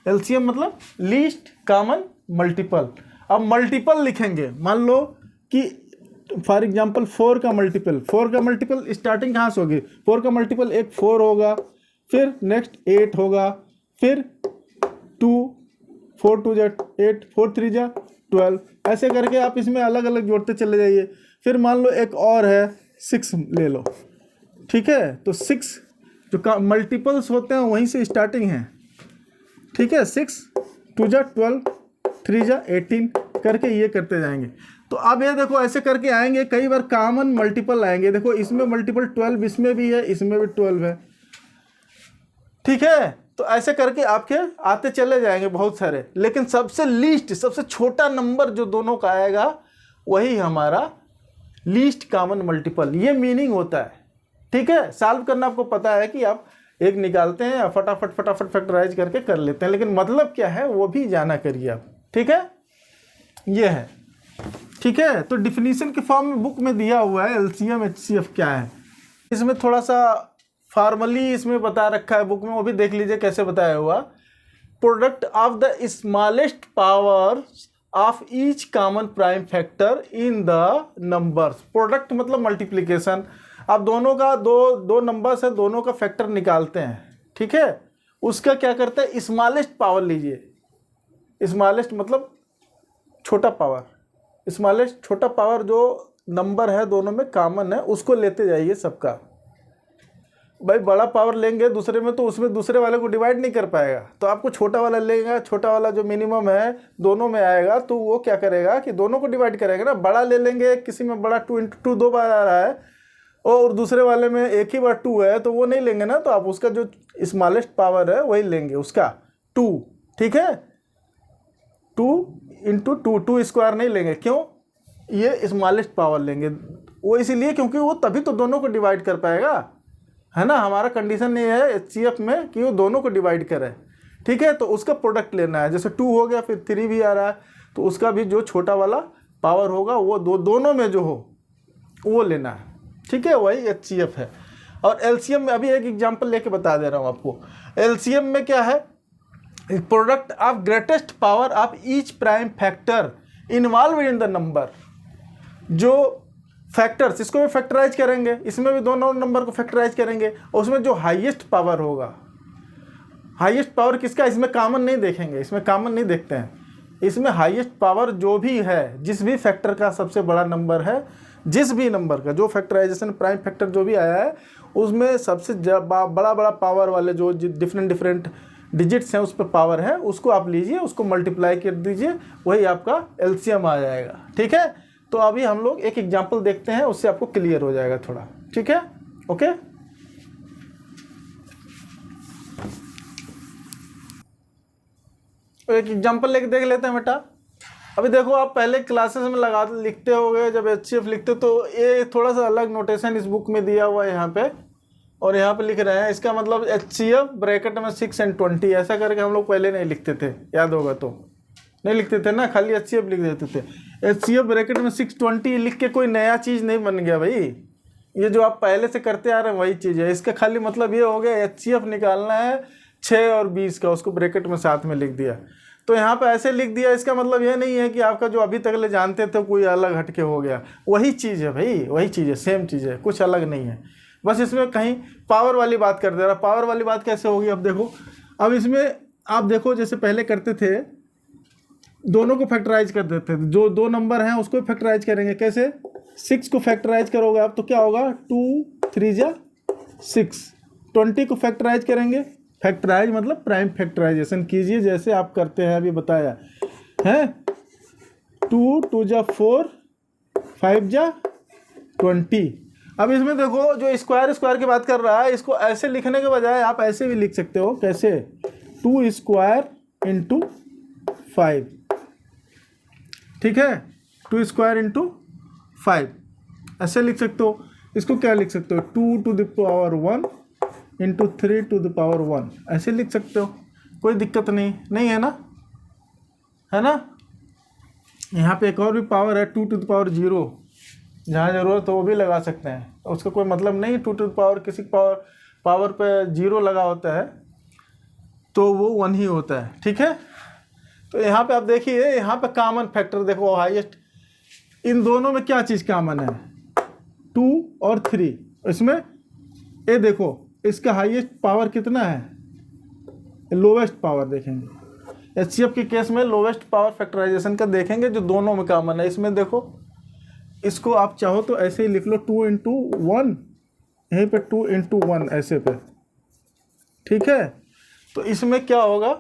एलसीएम मतलब लीस्ट कॉमन मल्टीपल। अब मल्टीपल लिखेंगे, मान लो कि फॉर एग्जांपल 4 का मल्टीपल स्टार्टिंग कहाँ से होगी, 4 का मल्टीपल एक 4 होगा, फिर नेक्स्ट 8 होगा, फिर 2, 4 2 जा 8, 4 3 जा 12, ऐसे करके आप इसमें अलग अलग जोड़ते चले जाइए। फिर मान लो एक और है 6 ले लो, ठीक है। तो 6 जो मल्टीपल्स होते हैं वहीं से स्टार्टिंग है, ठीक है। 6 2 जा 12, 3 जा 18 करके ये करते जाएंगे। तो अब ये देखो ऐसे करके आएंगे, कई बार कॉमन मल्टीपल आएंगे। देखो इसमें मल्टीपल 12, इसमें भी है, इसमें भी 12 है, ठीक है। तो ऐसे करके आपके आते चले जाएंगे बहुत सारे, लेकिन सबसे लीस्ट, सबसे छोटा नंबर जो दोनों का आएगा वही हमारा लीस्ट कॉमन मल्टीपल, ये मीनिंग होता है, ठीक है। सॉल्व करना आपको पता है कि आप एक निकालते हैं, फटाफट फटाफट फैक्टराइज करके कर लेते हैं, लेकिन मतलब क्या है वो भी जाना करिए आप, ठीक है। ये है, ठीक है। तो डिफिनीशन के फॉर्म में बुक में दिया हुआ है एलसीएम एचसीएफ क्या है। इसमें थोड़ा सा फॉर्मली इसमें बता रखा है बुक में, वो भी देख लीजिए कैसे बताया हुआ। Product of the smallest power of each common prime factor in the numbers. Product मतलब मल्टीप्लिकेशन। आप दोनों का दो नंबर्स है, दोनों का फैक्टर निकालते हैं, ठीक है। उसका क्या करते हैं, स्मॉलेस्ट पावर लीजिए। स्मॉलेस्ट मतलब छोटा पावर, स्मॉलेस्ट छोटा पावर जो नंबर है दोनों में कॉमन है उसको लेते जाइए सबका। भाई बड़ा पावर लेंगे दूसरे में तो उसमें दूसरे वाले को डिवाइड नहीं कर पाएगा, तो आपको छोटा वाला लेगा, छोटा वाला जो मिनिमम है दोनों में आएगा तो वो क्या करेगा कि दोनों को डिवाइड करेगा ना। बड़ा ले लेंगे, किसी में बड़ा 2 × 2 2 बार आ रहा है और दूसरे वाले में एक ही बार 2 है तो वो नहीं लेंगे ना, तो आप उसका जो स्मॉलेस्ट पावर है वही लेंगे, उसका 2, ठीक है। 2 × 2 2 स्क्वायर नहीं लेंगे, क्यों, ये स्मॉलेस्ट पावर लेंगे वो इसीलिए क्योंकि वो तभी तो दोनों को डिवाइड कर पाएगा, है ना। हमारा कंडीशन ये है एचसीएफ में कि वो दोनों को डिवाइड करे, ठीक है। तो उसका प्रोडक्ट लेना है, जैसे 2 हो गया फिर 3 भी आ रहा है तो उसका भी जो छोटा वाला पावर होगा वो दोनों में जो हो वो लेना है, ठीक है। वही एचसीएफ है। और एलसीएम में अभी एक एग्जांपल लेके बता दे रहा हूँ आपको। एलसीएम में क्या है, product of greatest power of each prime factor involve in the number. जो फैक्टर्स, इसको भी फैक्टराइज करेंगे, इसमें भी दोनों नंबर को फैक्टराइज करेंगे, और उसमें जो हाईएस्ट पावर होगा, हाईएस्ट पावर किसका, इसमें कॉमन नहीं देखेंगे, इसमें कॉमन नहीं देखते हैं। इसमें हाईएस्ट पावर जो भी है, जिस भी फैक्टर का सबसे बड़ा नंबर है, जिस भी नंबर का जो फैक्टराइजेशन प्राइम फैक्टर जो भी आया है उसमें सबसे बड़ा बड़ा पावर वाले जो डिफरेंट डिजिट्स हैं उस पर पावर है, उसको आप लीजिए, उसको मल्टीप्लाई कर दीजिए, वही आपका एलसीएम आ जाएगा, ठीक है। तो अभी हम लोग एक एग्जांपल देखते हैं, उससे आपको क्लियर हो जाएगा थोड़ा, ठीक है, ओके। एक एग्जांपल लेके देख लेते हैं बेटा। अभी देखो आप पहले क्लासेस में लिखते होगे, जब एचसीएफ लिखते तो ये थोड़ा सा अलग नोटेशन इस बुक में दिया हुआ है यहाँ पे, और यहाँ पे लिख रहे हैं इसका मतलब एचसीएफ ब्रैकेट में 6 और 20, ऐसा करके हम लोग पहले नहीं लिखते थे, याद होगा तो नहीं लिखते थे ना, खाली एचसीएफ लिख देते थे। एचसीएफ ब्रैकेट में 620 लिख के कोई नया चीज़ नहीं बन गया भाई, ये जो आप पहले से करते आ रहे हैं वही चीज़ है। इसका खाली मतलब ये हो गया एचसीएफ निकालना है 6 और 20 का, उसको ब्रैकेट में साथ में लिख दिया। तो यहाँ पे ऐसे लिख दिया, इसका मतलब ये नहीं है कि आपका जो अभी तक ले जानते थे कोई अलग हटके हो गया, वही चीज़ है भाई, वही चीज़ है, सेम चीज़ है, कुछ अलग नहीं है। बस इसमें कहीं पावर वाली बात कर दे रहा। पावर वाली बात कैसे होगी, अब देखो, अब इसमें आप देखो जैसे पहले करते थे दोनों को फैक्टराइज कर देते थे, जो दो नंबर हैं उसको फैक्टराइज करेंगे, कैसे, 6 को फैक्टराइज करोगे आप तो क्या होगा, 2 3 जा 6। 20 को फैक्टराइज करेंगे, फैक्टराइज मतलब प्राइम फैक्टराइजेशन कीजिए जैसे आप करते हैं, अभी बताया है। 2 2 जा 4, 5 जा 20। अब इसमें देखो जो स्क्वायर की बात कर रहा है, इसको ऐसे लिखने के बजाय आप ऐसे भी लिख सकते हो, कैसे, 2 स्क्वायर × 5, ठीक है, 2 स्क्वायर × 5 ऐसे लिख सकते हो। इसको क्या लिख सकते हो, 2 to the power 1 × 3 to the power 1 ऐसे लिख सकते हो, कोई दिक्कत नहीं है ना, है ना। यहाँ पे एक और भी पावर है 2 to the power 0, जहाँ ज़रूरत हो वो भी लगा सकते हैं, उसका कोई मतलब नहीं 2 to the power किसी पावर पे 0 लगा होता है तो वो 1 ही होता है, ठीक है। तो यहाँ पे आप देखिए, यहाँ पे कॉमन फैक्टर देखो, हाईएस्ट, इन दोनों में क्या चीज़ कॉमन है, 2 और 3। इसमें ये देखो इसका हाईएस्ट पावर कितना है, लोवेस्ट पावर देखेंगे। एचसीएफ के केस में लोवेस्ट पावर फैक्टराइजेशन का देखेंगे जो दोनों में कॉमन है। इसमें देखो, इसको आप चाहो तो ऐसे ही लिख लो, 2 × 1, यहीं पे 2 × 1 ऐसे पे, ठीक है। तो इसमें क्या होगा,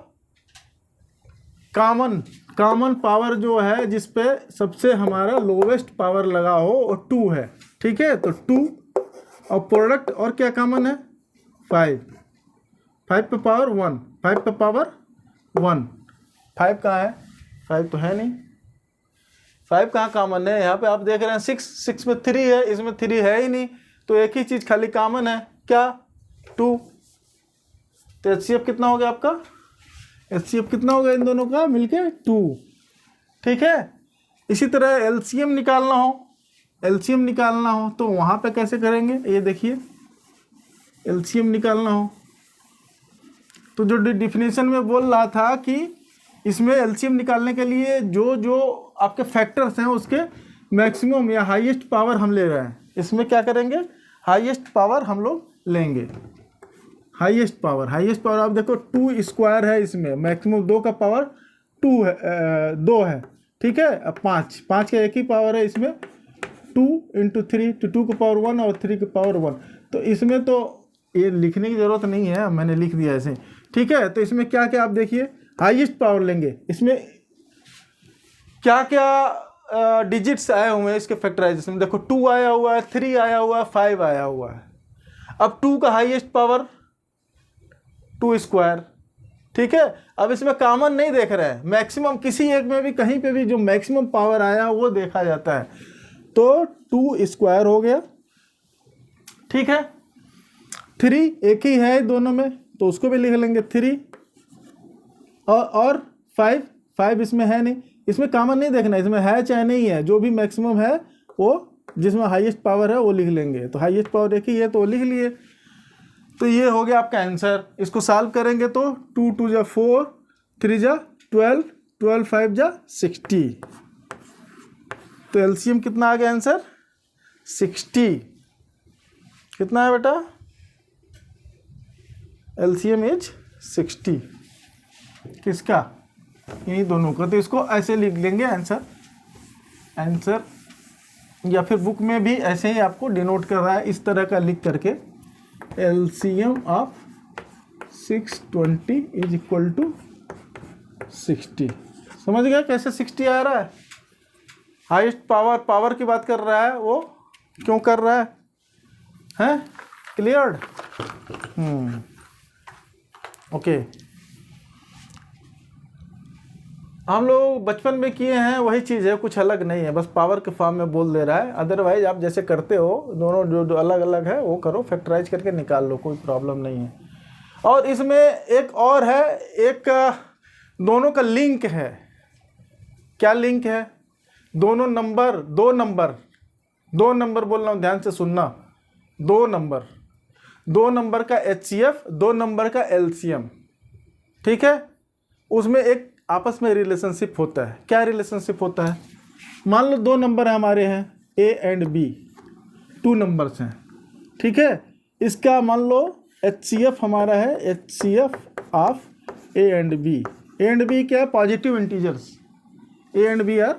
कॉमन पावर जो है जिस पे सबसे हमारा लोवेस्ट पावर लगा हो वो 2 है, ठीक है। तो 2 और प्रोडक्ट और क्या कॉमन है, 5 पे पावर 1, 5 पे पावर 1, 5 कहाँ है, 5 तो है नहीं, 5 कहाँ कॉमन है, यहाँ पे आप देख रहे हैं 6 में 3 है, इसमें 3 है ही नहीं, तो एक ही चीज़ खाली कॉमन है, क्या, 2। तो एचसीएफ कितना हो गया आपका, एचसीएफ कितना होगा इन दोनों का मिलके 2, ठीक है। इसी तरह एलसीएम निकालना हो तो वहाँ पे कैसे करेंगे, ये देखिए, एलसीएम निकालना हो तो जो डिफिनीशन में बोल रहा था कि इसमें एलसीएम निकालने के लिए जो जो आपके फैक्टर्स हैं उसके मैक्सिमम या हाईएस्ट पावर हम ले रहे हैं, इसमें क्या करेंगे, हाईएस्ट पावर हम लोग लेंगे। हाईएस्ट पावर आप देखो 2 स्क्वायर है, इसमें मैक्सिमम 2 का पावर 2 है, 2 है, ठीक है। अब 5 का एक ही पावर है, इसमें 2 × 3 तो 2 का पावर 1 और 3 का पावर 1। तो इसमें तो ये लिखने की ज़रूरत नहीं है, मैंने लिख दिया ऐसे, ठीक है। तो इसमें क्या क्या आप देखिए, हाईएस्ट पावर लेंगे, इसमें क्या क्या डिजिट्स आए हुए हैं इसके फैक्टराइजेशन में, देखो 2 आया हुआ है, 3 आया हुआ है, 5 आया हुआ है। अब 2 का हाईएस्ट पावर 2 स्क्वायर, ठीक है। अब इसमें कॉमन नहीं देख रहे हैं, मैक्सिमम किसी एक में भी कहीं पे भी जो मैक्सिमम पावर आया वो देखा जाता है, तो 2 स्क्वायर हो गया, ठीक है। 3 एक ही है दोनों में तो उसको भी लिख लेंगे 3, और 5 इसमें है नहीं, इसमें कॉमन नहीं देखना, इसमें है चाहे नहीं है, जो भी मैक्सिमम है वो जिसमें हाईएस्ट पावर है वो लिख लेंगे। तो हाईएस्ट पावर एक ही है तो लिख लिए। तो ये हो गया आपका आंसर। इसको सॉल्व करेंगे तो 2 × 2 = 4, 3 × 12, 12 × 5 = 60। तो एलसीएम कितना आ गया आंसर, 60। कितना है बेटा, एलसीएम इज 60, किसका, इन्हीं दोनों का। तो इसको ऐसे लिख लेंगे आंसर, या फिर बुक में भी ऐसे ही आपको डिनोट कर रहा है इस तरह का लिख करके, एलसीएम ऑफ 620 = 60। समझ गया कैसे 60 आ रहा है, हाईएस्ट पावर की बात कर रहा है, वो क्यों कर रहा है, क्लियर्ड। ओके, हम लोग बचपन में किए हैं वही चीज़ है, कुछ अलग नहीं है, बस पावर के फॉर्म में बोल दे रहा है। अदरवाइज आप जैसे करते हो दोनों जो अलग अलग है वो करो, फैक्टराइज करके निकाल लो, कोई प्रॉब्लम नहीं है। और इसमें एक और है, एक दोनों का लिंक है। क्या लिंक है, दो नंबर बोल रहा हूँ, ध्यान से सुनना, 2 नंबर का एचसीएफ, 2 नंबर का एलसीएम, ठीक है। उसमें एक आपस में रिलेशनशिप होता है। क्या रिलेशनशिप होता है, मान लो 2 नंबर हमारे हैं ए एंड बी, 2 नंबर्स हैं, ठीक है। इसका मान लो एचसीएफ हमारा है, HCF of A and B. A and B क्या है, positive integers, A and B are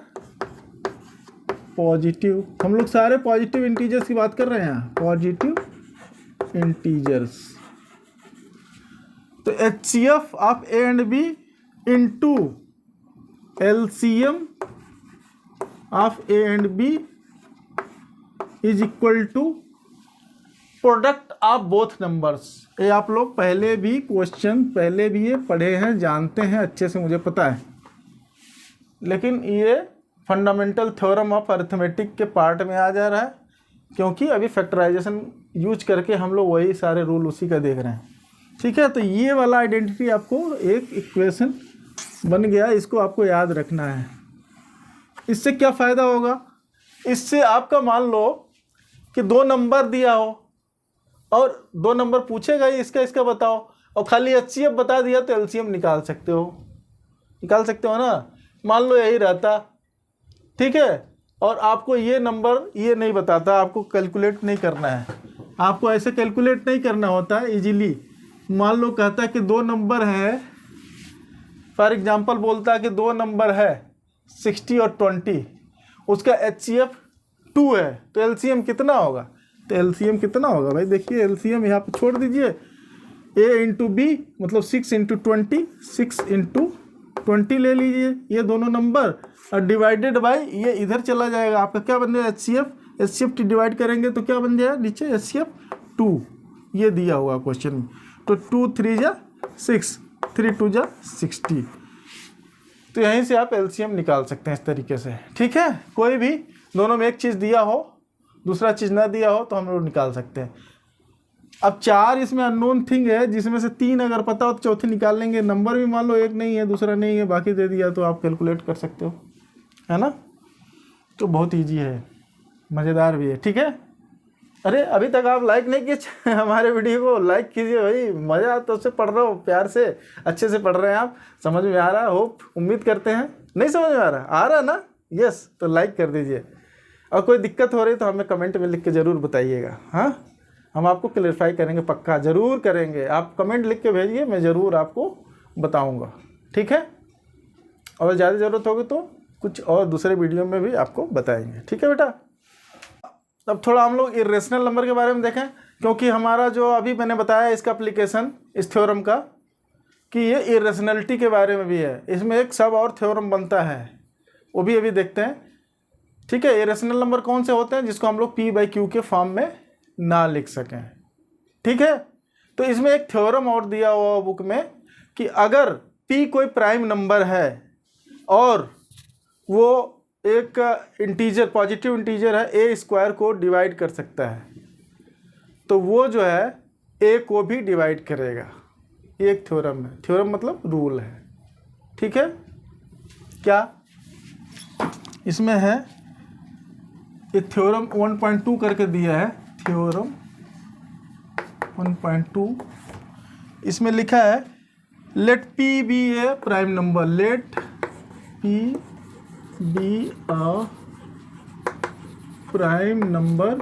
positive, हम लोग सारे पॉजिटिव इंटीजर्स की बात कर रहे हैं, पॉजिटिव इंटीजर्स। तो HCF of A and B into LCM of A and B is equal to product of both numbers. ये आप लोग पहले भी ये पढ़े हैं, जानते हैं अच्छे से, मुझे पता है, लेकिन ये फंडामेंटल थ्योरम ऑफ अरिथमेटिक के पार्ट में आ जा रहा है, क्योंकि अभी फैक्टराइजेशन यूज करके हम लोग वही सारे रूल उसी का देख रहे हैं, ठीक है। तो ये वाला आइडेंटिटी आपको एक इक्वेशन बन गया, इसको आपको याद रखना है। इससे क्या फ़ायदा होगा, इससे आपका मान लो कि 2 नंबर दिया हो और 2 नंबर पूछेगा ही, इसका बताओ, और खाली एचसीएफ बता दिया तो एलसीएम निकाल सकते हो ना। मान लो यही रहता, ठीक है, और आपको ये नंबर ये नहीं बताता, आपको कैलकुलेट नहीं करना है, आपको ऐसे कैलकुलेट नहीं करना होता है इजीली। मान लो कहता है कि 2 नंबर है, फॉर एग्जांपल बोलता है कि 2 नंबर है 60 और 20, उसका एचसीएफ 2 है, तो एलसीएम कितना होगा, भाई देखिए एलसीएम यहाँ पे छोड़ दीजिए, a इंटू बी मतलब 6 इंटू 20, 6 इंटू 20 ले लीजिए ये दोनों नंबर, और डिवाइडेड बाय ये इधर चला जाएगा, आपका क्या बन जाएगा HCF डिवाइड करेंगे तो क्या बन जाएगा नीचे HCF 2, ये दिया हुआ क्वेश्चन में। तो 2 3 जा 6, 3 2 जा 60। तो यहीं से आप एलसीएम निकाल सकते हैं इस तरीके से, ठीक है। कोई भी दोनों में एक चीज़ दिया हो दूसरा चीज़ ना दिया हो तो हम लोग निकाल सकते हैं। अब 4 इसमें अननोन थिंग है, जिसमें से 3 अगर पता हो तो चौथी निकाल लेंगे। नंबर भी मान लो एक नहीं है दूसरा नहीं है, बाकी दे दिया तो आप कैलकुलेट कर सकते हो, है ना। तो बहुत ईजी है, मज़ेदार भी है, ठीक है। अरे अभी तक आप लाइक नहीं किए हमारे वीडियो को लाइक कीजिए भाई, मज़ा तो उससे पढ़ रहे हो, प्यार से अच्छे से पढ़ रहे हैं आप, समझ में आ रहा है, होप उम्मीद करते हैं। नहीं समझ में आ रहा ना, यस, तो लाइक कर दीजिए। और कोई दिक्कत हो रही तो हमें कमेंट में लिख के ज़रूर बताइएगा, हाँ, हम आपको क्लेरिफाई करेंगे, पक्का ज़रूर करेंगे। आप कमेंट लिख के भेजिए, मैं ज़रूर आपको बताऊँगा, ठीक है। और ज़्यादा ज़रूरत होगी तो कुछ और दूसरे वीडियो में भी आपको बताएंगे, ठीक है बेटा। अब थोड़ा हम लोग इरेशनल नंबर के बारे में देखें, क्योंकि हमारा जो अभी मैंने बताया इसका एप्लीकेशन इस थ्योरम का कि ये इरेशनलिटी के बारे में भी है, इसमें एक सब और थ्योरम बनता है, वो भी अभी देखते हैं, ठीक है। इरेशनल नंबर कौन से होते हैं जिसको हम लोग P/Q के फॉर्म में ना लिख सकें, ठीक है। तो इसमें एक थ्योरम और दिया हुआ बुक में कि अगर P कोई प्राइम नंबर है और वो एक इंटीजर पॉजिटिव इंटीजर है a स्क्वायर को डिवाइड कर सकता है, तो वो जो है a को भी डिवाइड करेगा। ये एक थ्योरम है, थ्योरम मतलब रूल है, ठीक है। क्या इसमें है, ये थ्योरम 1.2 करके दिया है, थ्योरम 1.2, इसमें लिखा है let P be a prime number, let P be a prime number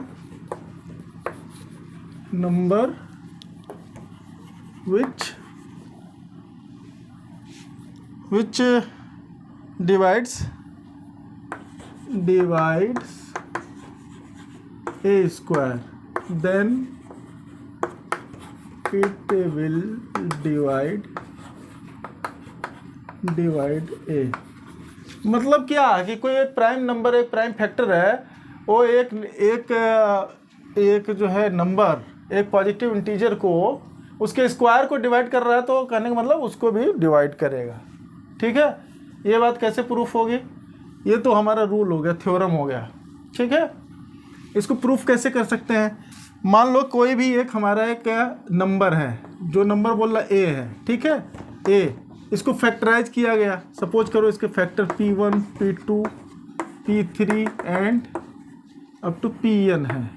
which divides a square, then it will divide a। मतलब क्या कि कोई एक प्राइम नंबर, एक प्राइम फैक्टर है, वो एक जो है नंबर, एक पॉजिटिव इंटीजर को उसके स्क्वायर को डिवाइड कर रहा है, तो कहने का मतलब उसको भी डिवाइड करेगा, ठीक है। ये बात कैसे प्रूफ होगी, ये तो हमारा रूल हो गया, थ्योरम हो गया, ठीक है। इसको प्रूफ कैसे कर सकते हैं, मान लो कोई भी एक हमारा एक नंबर है, जो नंबर बोल रहा ए है, ठीक है, ए, इसको फैक्टराइज किया गया, सपोज करो इसके factor P1 P2 P3 and up to Pn है,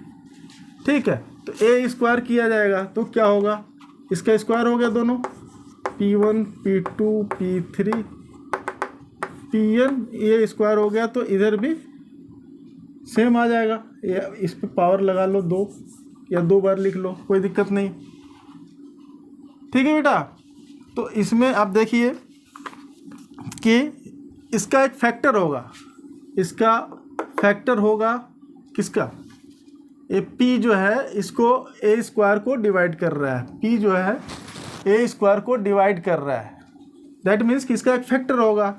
ठीक है। तो a स्क्वायर किया जाएगा तो क्या होगा, इसका स्क्वायर हो गया दोनों, P1 P2 P3 Pn, ये स्क्वायर हो गया, तो इधर भी सेम आ जाएगा, इस पे पावर लगा लो 2 या 2 बार लिख लो, कोई दिक्कत नहीं, ठीक है बेटा। तो इसमें आप देखिए कि इसका एक फैक्टर होगा, इसका फैक्टर होगा किसका, ये P जो है इसको a स्क्वायर को डिवाइड कर रहा है, P जो है a स्क्वायर को डिवाइड कर रहा है, दैट मीन्स कि इसका एक फैक्टर होगा,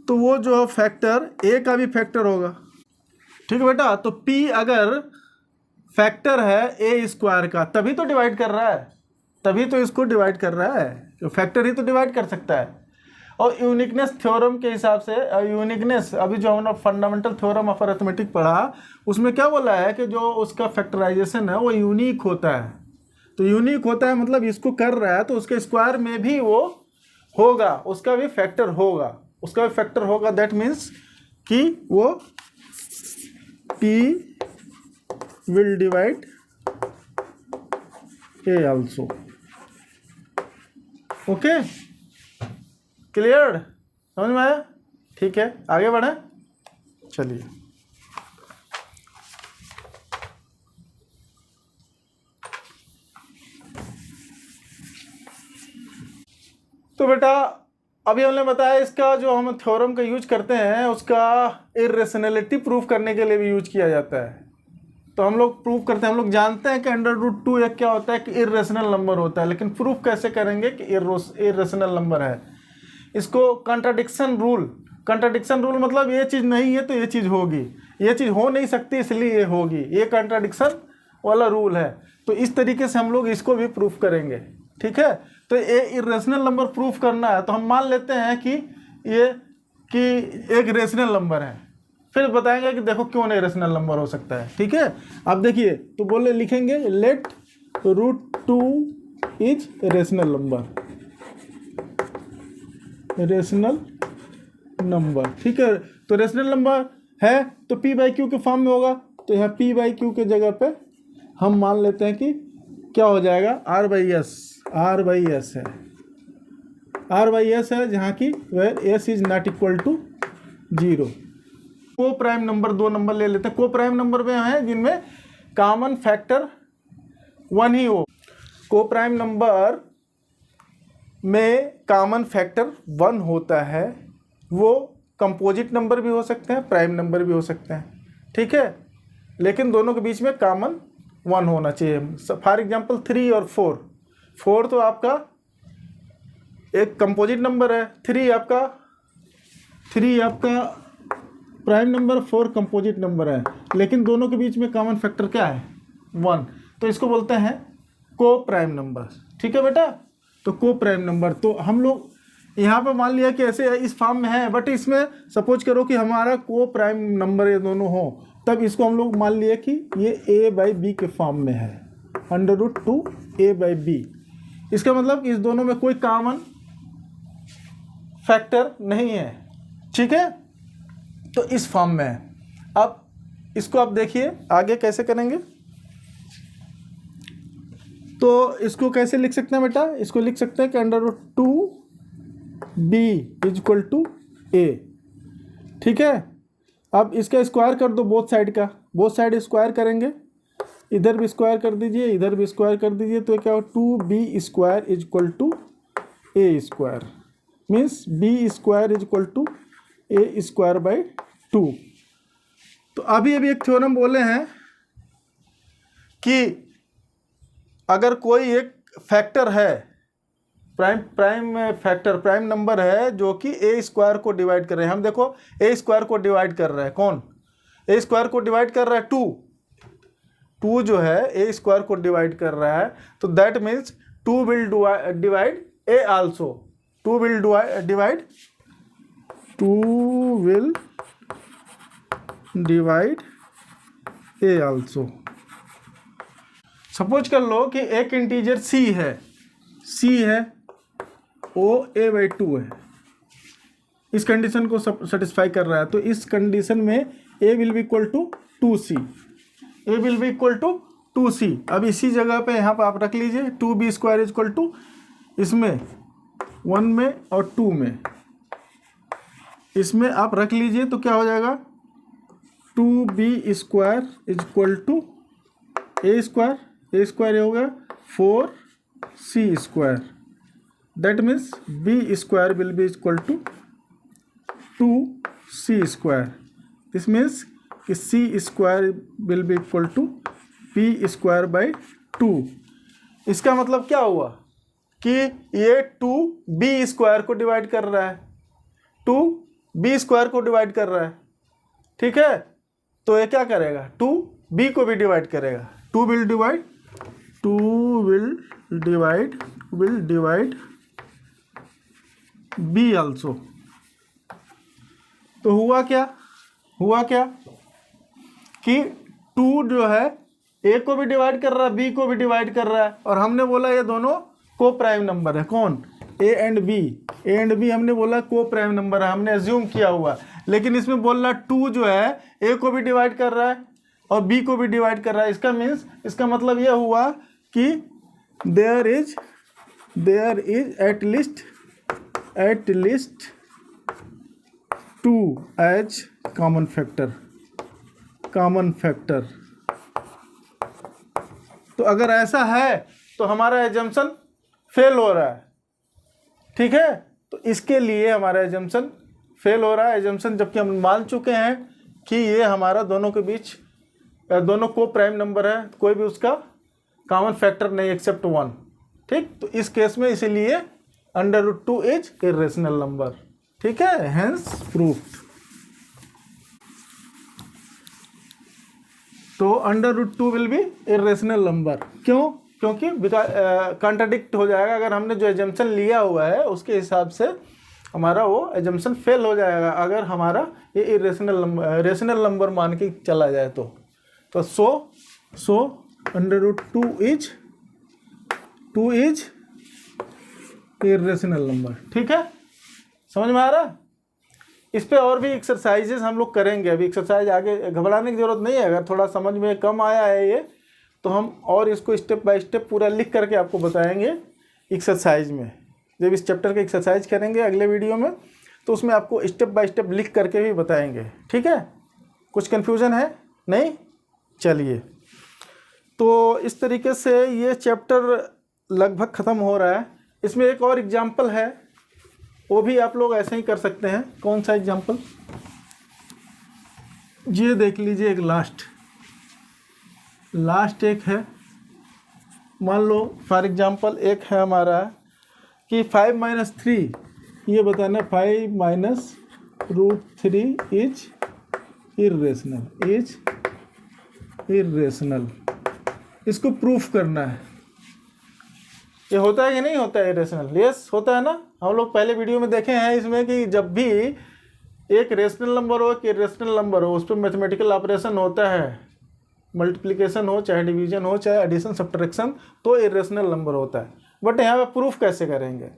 तो वो जो फैक्टर a का भी फैक्टर होगा, ठीक है बेटा। तो P अगर फैक्टर है a स्क्वायर का, तभी तो डिवाइड कर रहा है, तभी तो इसको डिवाइड कर रहा है, तो फैक्टर ही तो डिवाइड कर सकता है। और यूनिकनेस थ्योरम के हिसाब से, यूनिकनेस अभी जो हमने फंडामेंटल थ्योरम ऑफ अरिथमेटिक पढ़ा, उसमें क्या बोला है कि जो उसका फैक्टराइजेशन है वो यूनिक होता है। तो यूनिक होता है मतलब इसको कर रहा है तो उसके स्क्वायर में भी वो होगा, उसका भी फैक्टर होगा, उसका भी फैक्टर होगा, दैट मीन्स कि वो P will divide A also। Okay, clear, समझ में आया, ठीक है, आगे बढ़े, चलिए। तो बेटा अभी हमने बताया इसका जो हम थ्योरम का यूज करते हैं उसका इरेशनैलिटी प्रूफ करने के लिए भी यूज किया जाता है। तो हम लोग प्रूव करते हैं, हम लोग जानते हैं कि √2 एक क्या होता है कि इर्रेशनल नंबर होता है, लेकिन प्रूफ कैसे करेंगे कि इर्रेशनल नंबर है। इसको कंट्राडिक्शन रूल मतलब ये चीज़ नहीं है तो ये चीज़ होगी, ये चीज़ हो नहीं सकती इसलिए ये होगी, ये कंट्राडिक्शन वाला रूल है। तो इस तरीके से हम लोग इसको भी प्रूफ करेंगे, ठीक है। तो ये इर्रेशनल नंबर प्रूफ करना है तो हम मान लेते हैं कि ये एक रेशनल नंबर है, फिर बताएंगे कि देखो क्यों नहीं रेशनल नंबर हो सकता है, ठीक है। अब देखिए तो बोले लिखेंगे लेट √2 इज रेशनल नंबर, ठीक है। तो रेशनल नंबर है तो p/q के फॉर्म में होगा, तो यहाँ p/q के जगह पे हम मान लेते हैं कि क्या हो जाएगा r/s है, जहाँ की where s is not equal to 0। को प्राइम नंबर 2 नंबर ले लेते हैं। को प्राइम नंबर में है जिनमें कॉमन फैक्टर 1 ही हो। को प्राइम नंबर में कॉमन फैक्टर 1 होता है, वो कंपोजिट नंबर भी हो सकते हैं, प्राइम नंबर भी हो सकते हैं, ठीक है। लेकिन दोनों के बीच में कॉमन 1 होना चाहिए। फॉर एग्जांपल 3 और 4 तो आपका एक कंपोजिट नंबर है, 3 आपका प्राइम नंबर, 4 कंपोजिट नंबर है, लेकिन दोनों के बीच में कॉमन फैक्टर क्या है 1, तो इसको बोलते हैं को प्राइम नंबर, ठीक है बेटा। तो को प्राइम नंबर, तो हम लोग यहाँ पे मान लिया कि ऐसे इस फॉर्म में है, बट इसमें सपोज करो कि हमारा को प्राइम नंबर ये दोनों हो, तब इसको हम लोग मान लिया कि ये a/b के फॉर्म में है, √2 a/b। इसका मतलब इस दोनों में कोई कॉमन फैक्टर नहीं है, ठीक है। तो इस फॉर्म में है। अब इसको आप देखिए आगे कैसे करेंगे। तो इसको कैसे लिख सकते हैं बेटा, इसको लिख सकते हैं कि √2b इक्वल टू a, ठीक है। अब इसका स्क्वायर कर दो बोथ साइड का, बोथ साइड स्क्वायर करेंगे, इधर भी स्क्वायर कर दीजिए, इधर भी स्क्वायर कर दीजिए, तो क्या हो 2b² equal to a², means b² equal to a²/2। तो अभी एक थ्योरम बोले हैं कि अगर कोई एक फैक्टर है, प्राइम नंबर है जो कि a² को डिवाइड कर रहे हैं, हम देखो a² को डिवाइड कर रहा है कौन, a² को डिवाइड कर रहा है 2 जो है a² को डिवाइड कर रहा है, तो that means 2 will divide a also, 2 will divide a also. Suppose कर लो कि एक इंटीजर c है वो a/2 है, इस कंडीशन को सेटिस्फाई कर रहा है, तो इस कंडीशन में a will be equal to 2c। अब इसी जगह पे यहाँ पर आप रख लीजिए 2b² इक्वल टू इसमें 1 में और 2 में, इसमें आप रख लीजिए, तो क्या हो जाएगा 2b² इक्वल टू a² ये होगा 4c², that means b² will be equal to 2c²। This means कि c² will be equal to p²/2। इसका मतलब क्या हुआ कि ये 2b² को डिवाइड कर रहा है, 2b² को डिवाइड कर रहा है, ठीक है। तो ये क्या करेगा 2b को भी डिवाइड करेगा, 2 विल डिवाइड b आल्सो। तो हुआ क्या कि 2 जो है a को भी डिवाइड कर रहा है, b को भी डिवाइड कर रहा है, और हमने बोला ये दोनों को प्राइम नंबर है, कौन a एंड b हमने बोला को प्राइम नंबर है, हमने एज्यूम किया हुआ। लेकिन इसमें बोल रहा 2 जो है a को भी डिवाइड कर रहा है और b को भी डिवाइड कर रहा है, इसका मतलब यह हुआ कि there is at least 2 as common factor. तो अगर ऐसा है तो हमारा एजम्पशन फेल हो रहा है, ठीक है। तो इसके लिए हमारा एजम्पशन फेल हो रहा है, एजम्पशन जबकि हम मान चुके हैं कि ये हमारा दोनों के बीच दोनों को प्राइम नंबर है, कोई भी उसका कॉमन फैक्टर नहीं एक्सेप्ट 1। ठीक, तो इस केस में इसीलिए √2 इज इरेशनल नंबर। ठीक है, हेंस प्रूफ्ड। तो √2 विल बी इरेशनल नंबर। क्यों? क्योंकि कॉन्ट्राडिक्ट हो जाएगा। अगर हमने जो एजम्पशन लिया हुआ है उसके हिसाब से हमारा वो एजम्पशन फेल हो जाएगा, अगर हमारा ये इरेशनल नंबर मान के चला जाए तो सो √2 इज इरेशनल नंबर। ठीक है, समझ में आ रहा है? इस पे और भी एक्सरसाइजेस हम लोग करेंगे। अभी एक्सरसाइज आगे घबराने की जरूरत नहीं है। अगर थोड़ा समझ में कम आया है ये, तो हम और इसको स्टेप बाय स्टेप पूरा लिख करके आपको बताएंगे एक्सरसाइज में। जब इस चैप्टर के एक्सरसाइज करेंगे अगले वीडियो में, तो उसमें आपको स्टेप बाय स्टेप लिख करके भी बताएंगे। ठीक है, कुछ कन्फ्यूज़न है? नहीं? चलिए, तो इस तरीके से ये चैप्टर लगभग ख़त्म हो रहा है। इसमें एक और एग्जाम्पल है, वो भी आप लोग ऐसे ही कर सकते हैं। कौन सा एग्जाम्पल? ये देख लीजिए, एक लास्ट एक है। मान लो फॉर एग्जाम्पल एक है हमारा कि 5 - 3, ये बताना 5 - √3 इज इरेशनल। इसको प्रूफ करना है। ये होता है कि नहीं होता है इरेशनल? यस, होता है ना। हम लोग पहले वीडियो में देखे हैं इसमें कि जब भी एक रेशनल नंबर हो, एक इरेशनल नंबर हो, उस पर मैथमेटिकल ऑपरेशन होता है, मल्टीप्लिकेशन हो, चाहे डिवीजन हो, चाहे एडिशन सब्ट्रैक्शन, तो इरेशनल नंबर होता है। बट यहाँ पे प्रूफ कैसे करेंगे?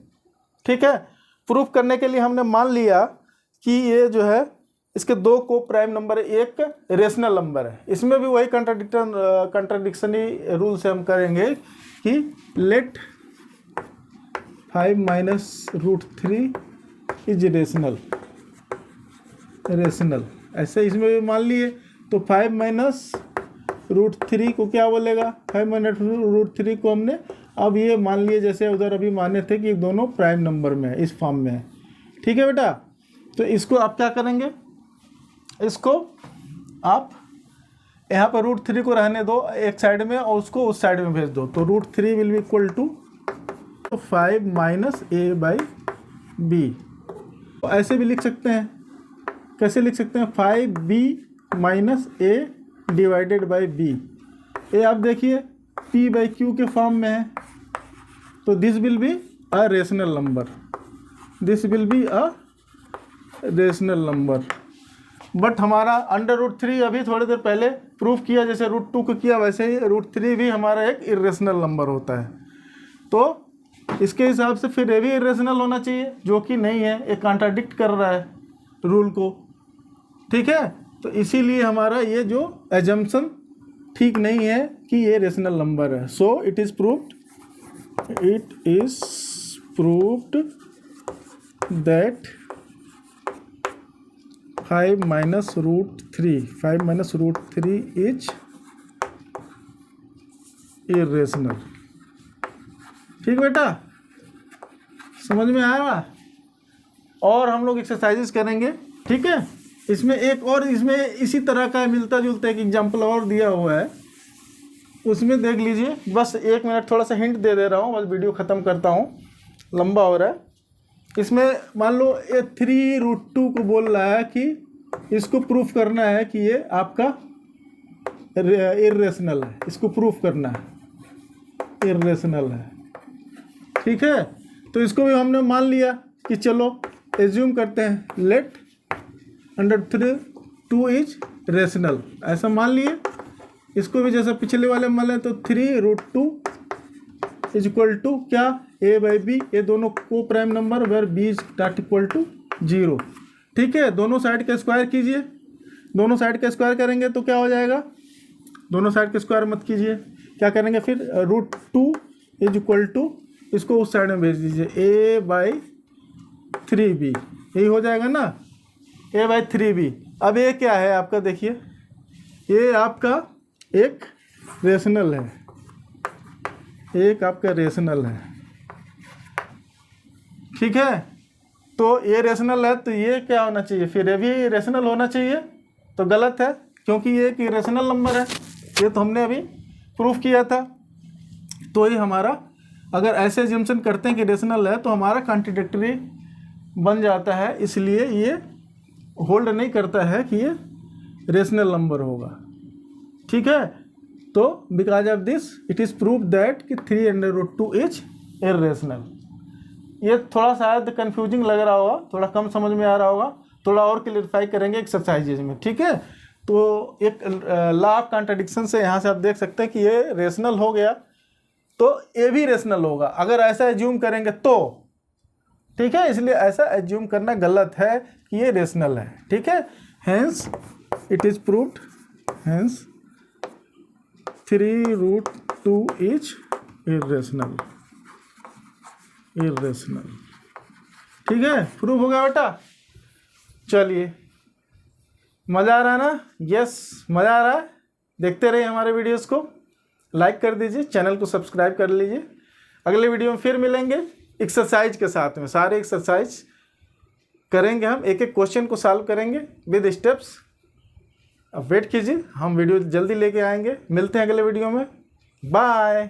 ठीक है, प्रूफ करने के लिए हमने मान लिया कि ये जो है इसके दो को प्राइम नंबर, एक रेशनल नंबर है। इसमें भी वही कंट्राडिक्शनी रूल से हम करेंगे कि लेट 5 - √3 इज रेशनल। ऐसे इसमें भी मान लिए, तो 5 - √3 को क्या बोलेगा? 5 - √3 को हमने अब ये मान लिए, जैसे उधर अभी माने थे कि दोनों प्राइम नंबर में है, इस फॉर्म में है। ठीक है बेटा, तो इसको आप क्या करेंगे? इसको आप यहाँ पर √3 को रहने दो एक साइड में और उसको उस साइड में भेज दो, तो √3 will be equal to 5 - a/b। ऐसे भी लिख सकते हैं। कैसे लिख सकते हैं? 5b - a divided by b। ये आप देखिए p/q के फॉर्म में है, तो this will be a rational number. But हमारा √3 अभी थोड़ी देर पहले प्रूफ किया, जैसे √2 को किया, वैसे ही √3 भी हमारा एक इरेशनल नंबर होता है। तो इसके हिसाब से फिर ये भी इरेशनल होना चाहिए, जो कि नहीं है, ये कॉन्ट्राडिक्ट कर रहा है रूल को। ठीक है, तो इसीलिए हमारा ये जो एजम्पशन ठीक नहीं है कि ये रेशनल नंबर है। So it is proved that 5 - √3 is irrational. ठीक बेटा, समझ में आ रहा? और हम लोग एक्सरसाइजेस करेंगे। ठीक है, इसमें एक और, इसमें इसी तरह का मिलता जुलता एक एग्जाम्पल और दिया हुआ है, उसमें देख लीजिए। बस 1 मिनट थोड़ा सा हिंट दे रहा हूँ, बस वीडियो ख़त्म करता हूँ, लंबा हो रहा है। इसमें मान लो ये 3√2 को बोल रहा है कि इसको प्रूफ करना है कि ये आपका इरेशनल है। इसको प्रूफ करना है इरेशनल है। ठीक है, तो इसको भी हमने मान लिया कि चलो एज्यूम करते हैं, लेट √2 इज रेशनल, ऐसा मान लिए। इसको भी जैसा पिछले वाले मान लें, तो 3√2 इज इक्वल टू क्या? a/b। ये दोनों को prime number where b is not equal to 0। ठीक है, दोनों साइड का स्क्वायर कीजिए। दोनों साइड का स्क्वायर करेंगे तो क्या हो जाएगा? दोनों साइड का स्क्वायर मत कीजिए, क्या करेंगे फिर? √2 इज इक्वल टू, इसको उस साइड में भेज दीजिए, a/3b। यही हो जाएगा ना, a/3b। अब ये क्या है आपका? देखिए, ये आपका एक रेशनल है, एक आपका रेशनल है। ठीक है, तो ये रेशनल है, तो ये क्या होना चाहिए? फिर ये भी रेशनल होना चाहिए। तो गलत है, क्योंकि ये एक इरेशनल नंबर है, ये तो हमने अभी प्रूफ किया था। तो ये हमारा, अगर ऐसे एज्यूमशन करते हैं कि रेशनल है तो हमारा कॉन्ट्राडिक्टरी बन जाता है, इसलिए ये होल्ड नहीं करता है कि ये रेशनल नंबर होगा। ठीक है, तो because of this it is prove that कि 3√2 इज इरेशनल। ये थोड़ा शायद कंफ्यूजिंग लग रहा होगा, थोड़ा कम समझ में आ रहा होगा, थोड़ा और क्लियरिफाई करेंगे एक्सरसाइजेज में। ठीक है, तो एक लॉ ऑफ कॉन्ट्राडिक्शन से यहाँ से आप देख सकते हैं कि ये रेशनल हो गया तो ये भी रेशनल होगा अगर ऐसा एज्यूम करेंगे तो। ठीक है, इसलिए ऐसा एज्यूम करना गलत है कि ये रेशनल है। ठीक है, hence it is proved, hence 3√2 is irrational. ठीक है, प्रूव हो गया बेटा। चलिए, मज़ा आ रहा है ना? यस, मज़ा आ रहा है। देखते रहिए हमारे वीडियोस को, लाइक कर दीजिए, चैनल को सब्सक्राइब कर लीजिए। अगले वीडियो में फिर मिलेंगे एक्सरसाइज के साथ में। सारे एक्सरसाइज करेंगे हम, एक एक क्वेश्चन को सॉल्व करेंगे विद स्टेप्स। अब वेट कीजिए, हम वीडियो जल्दी लेके आएंगे। मिलते हैं अगले वीडियो में, बाय।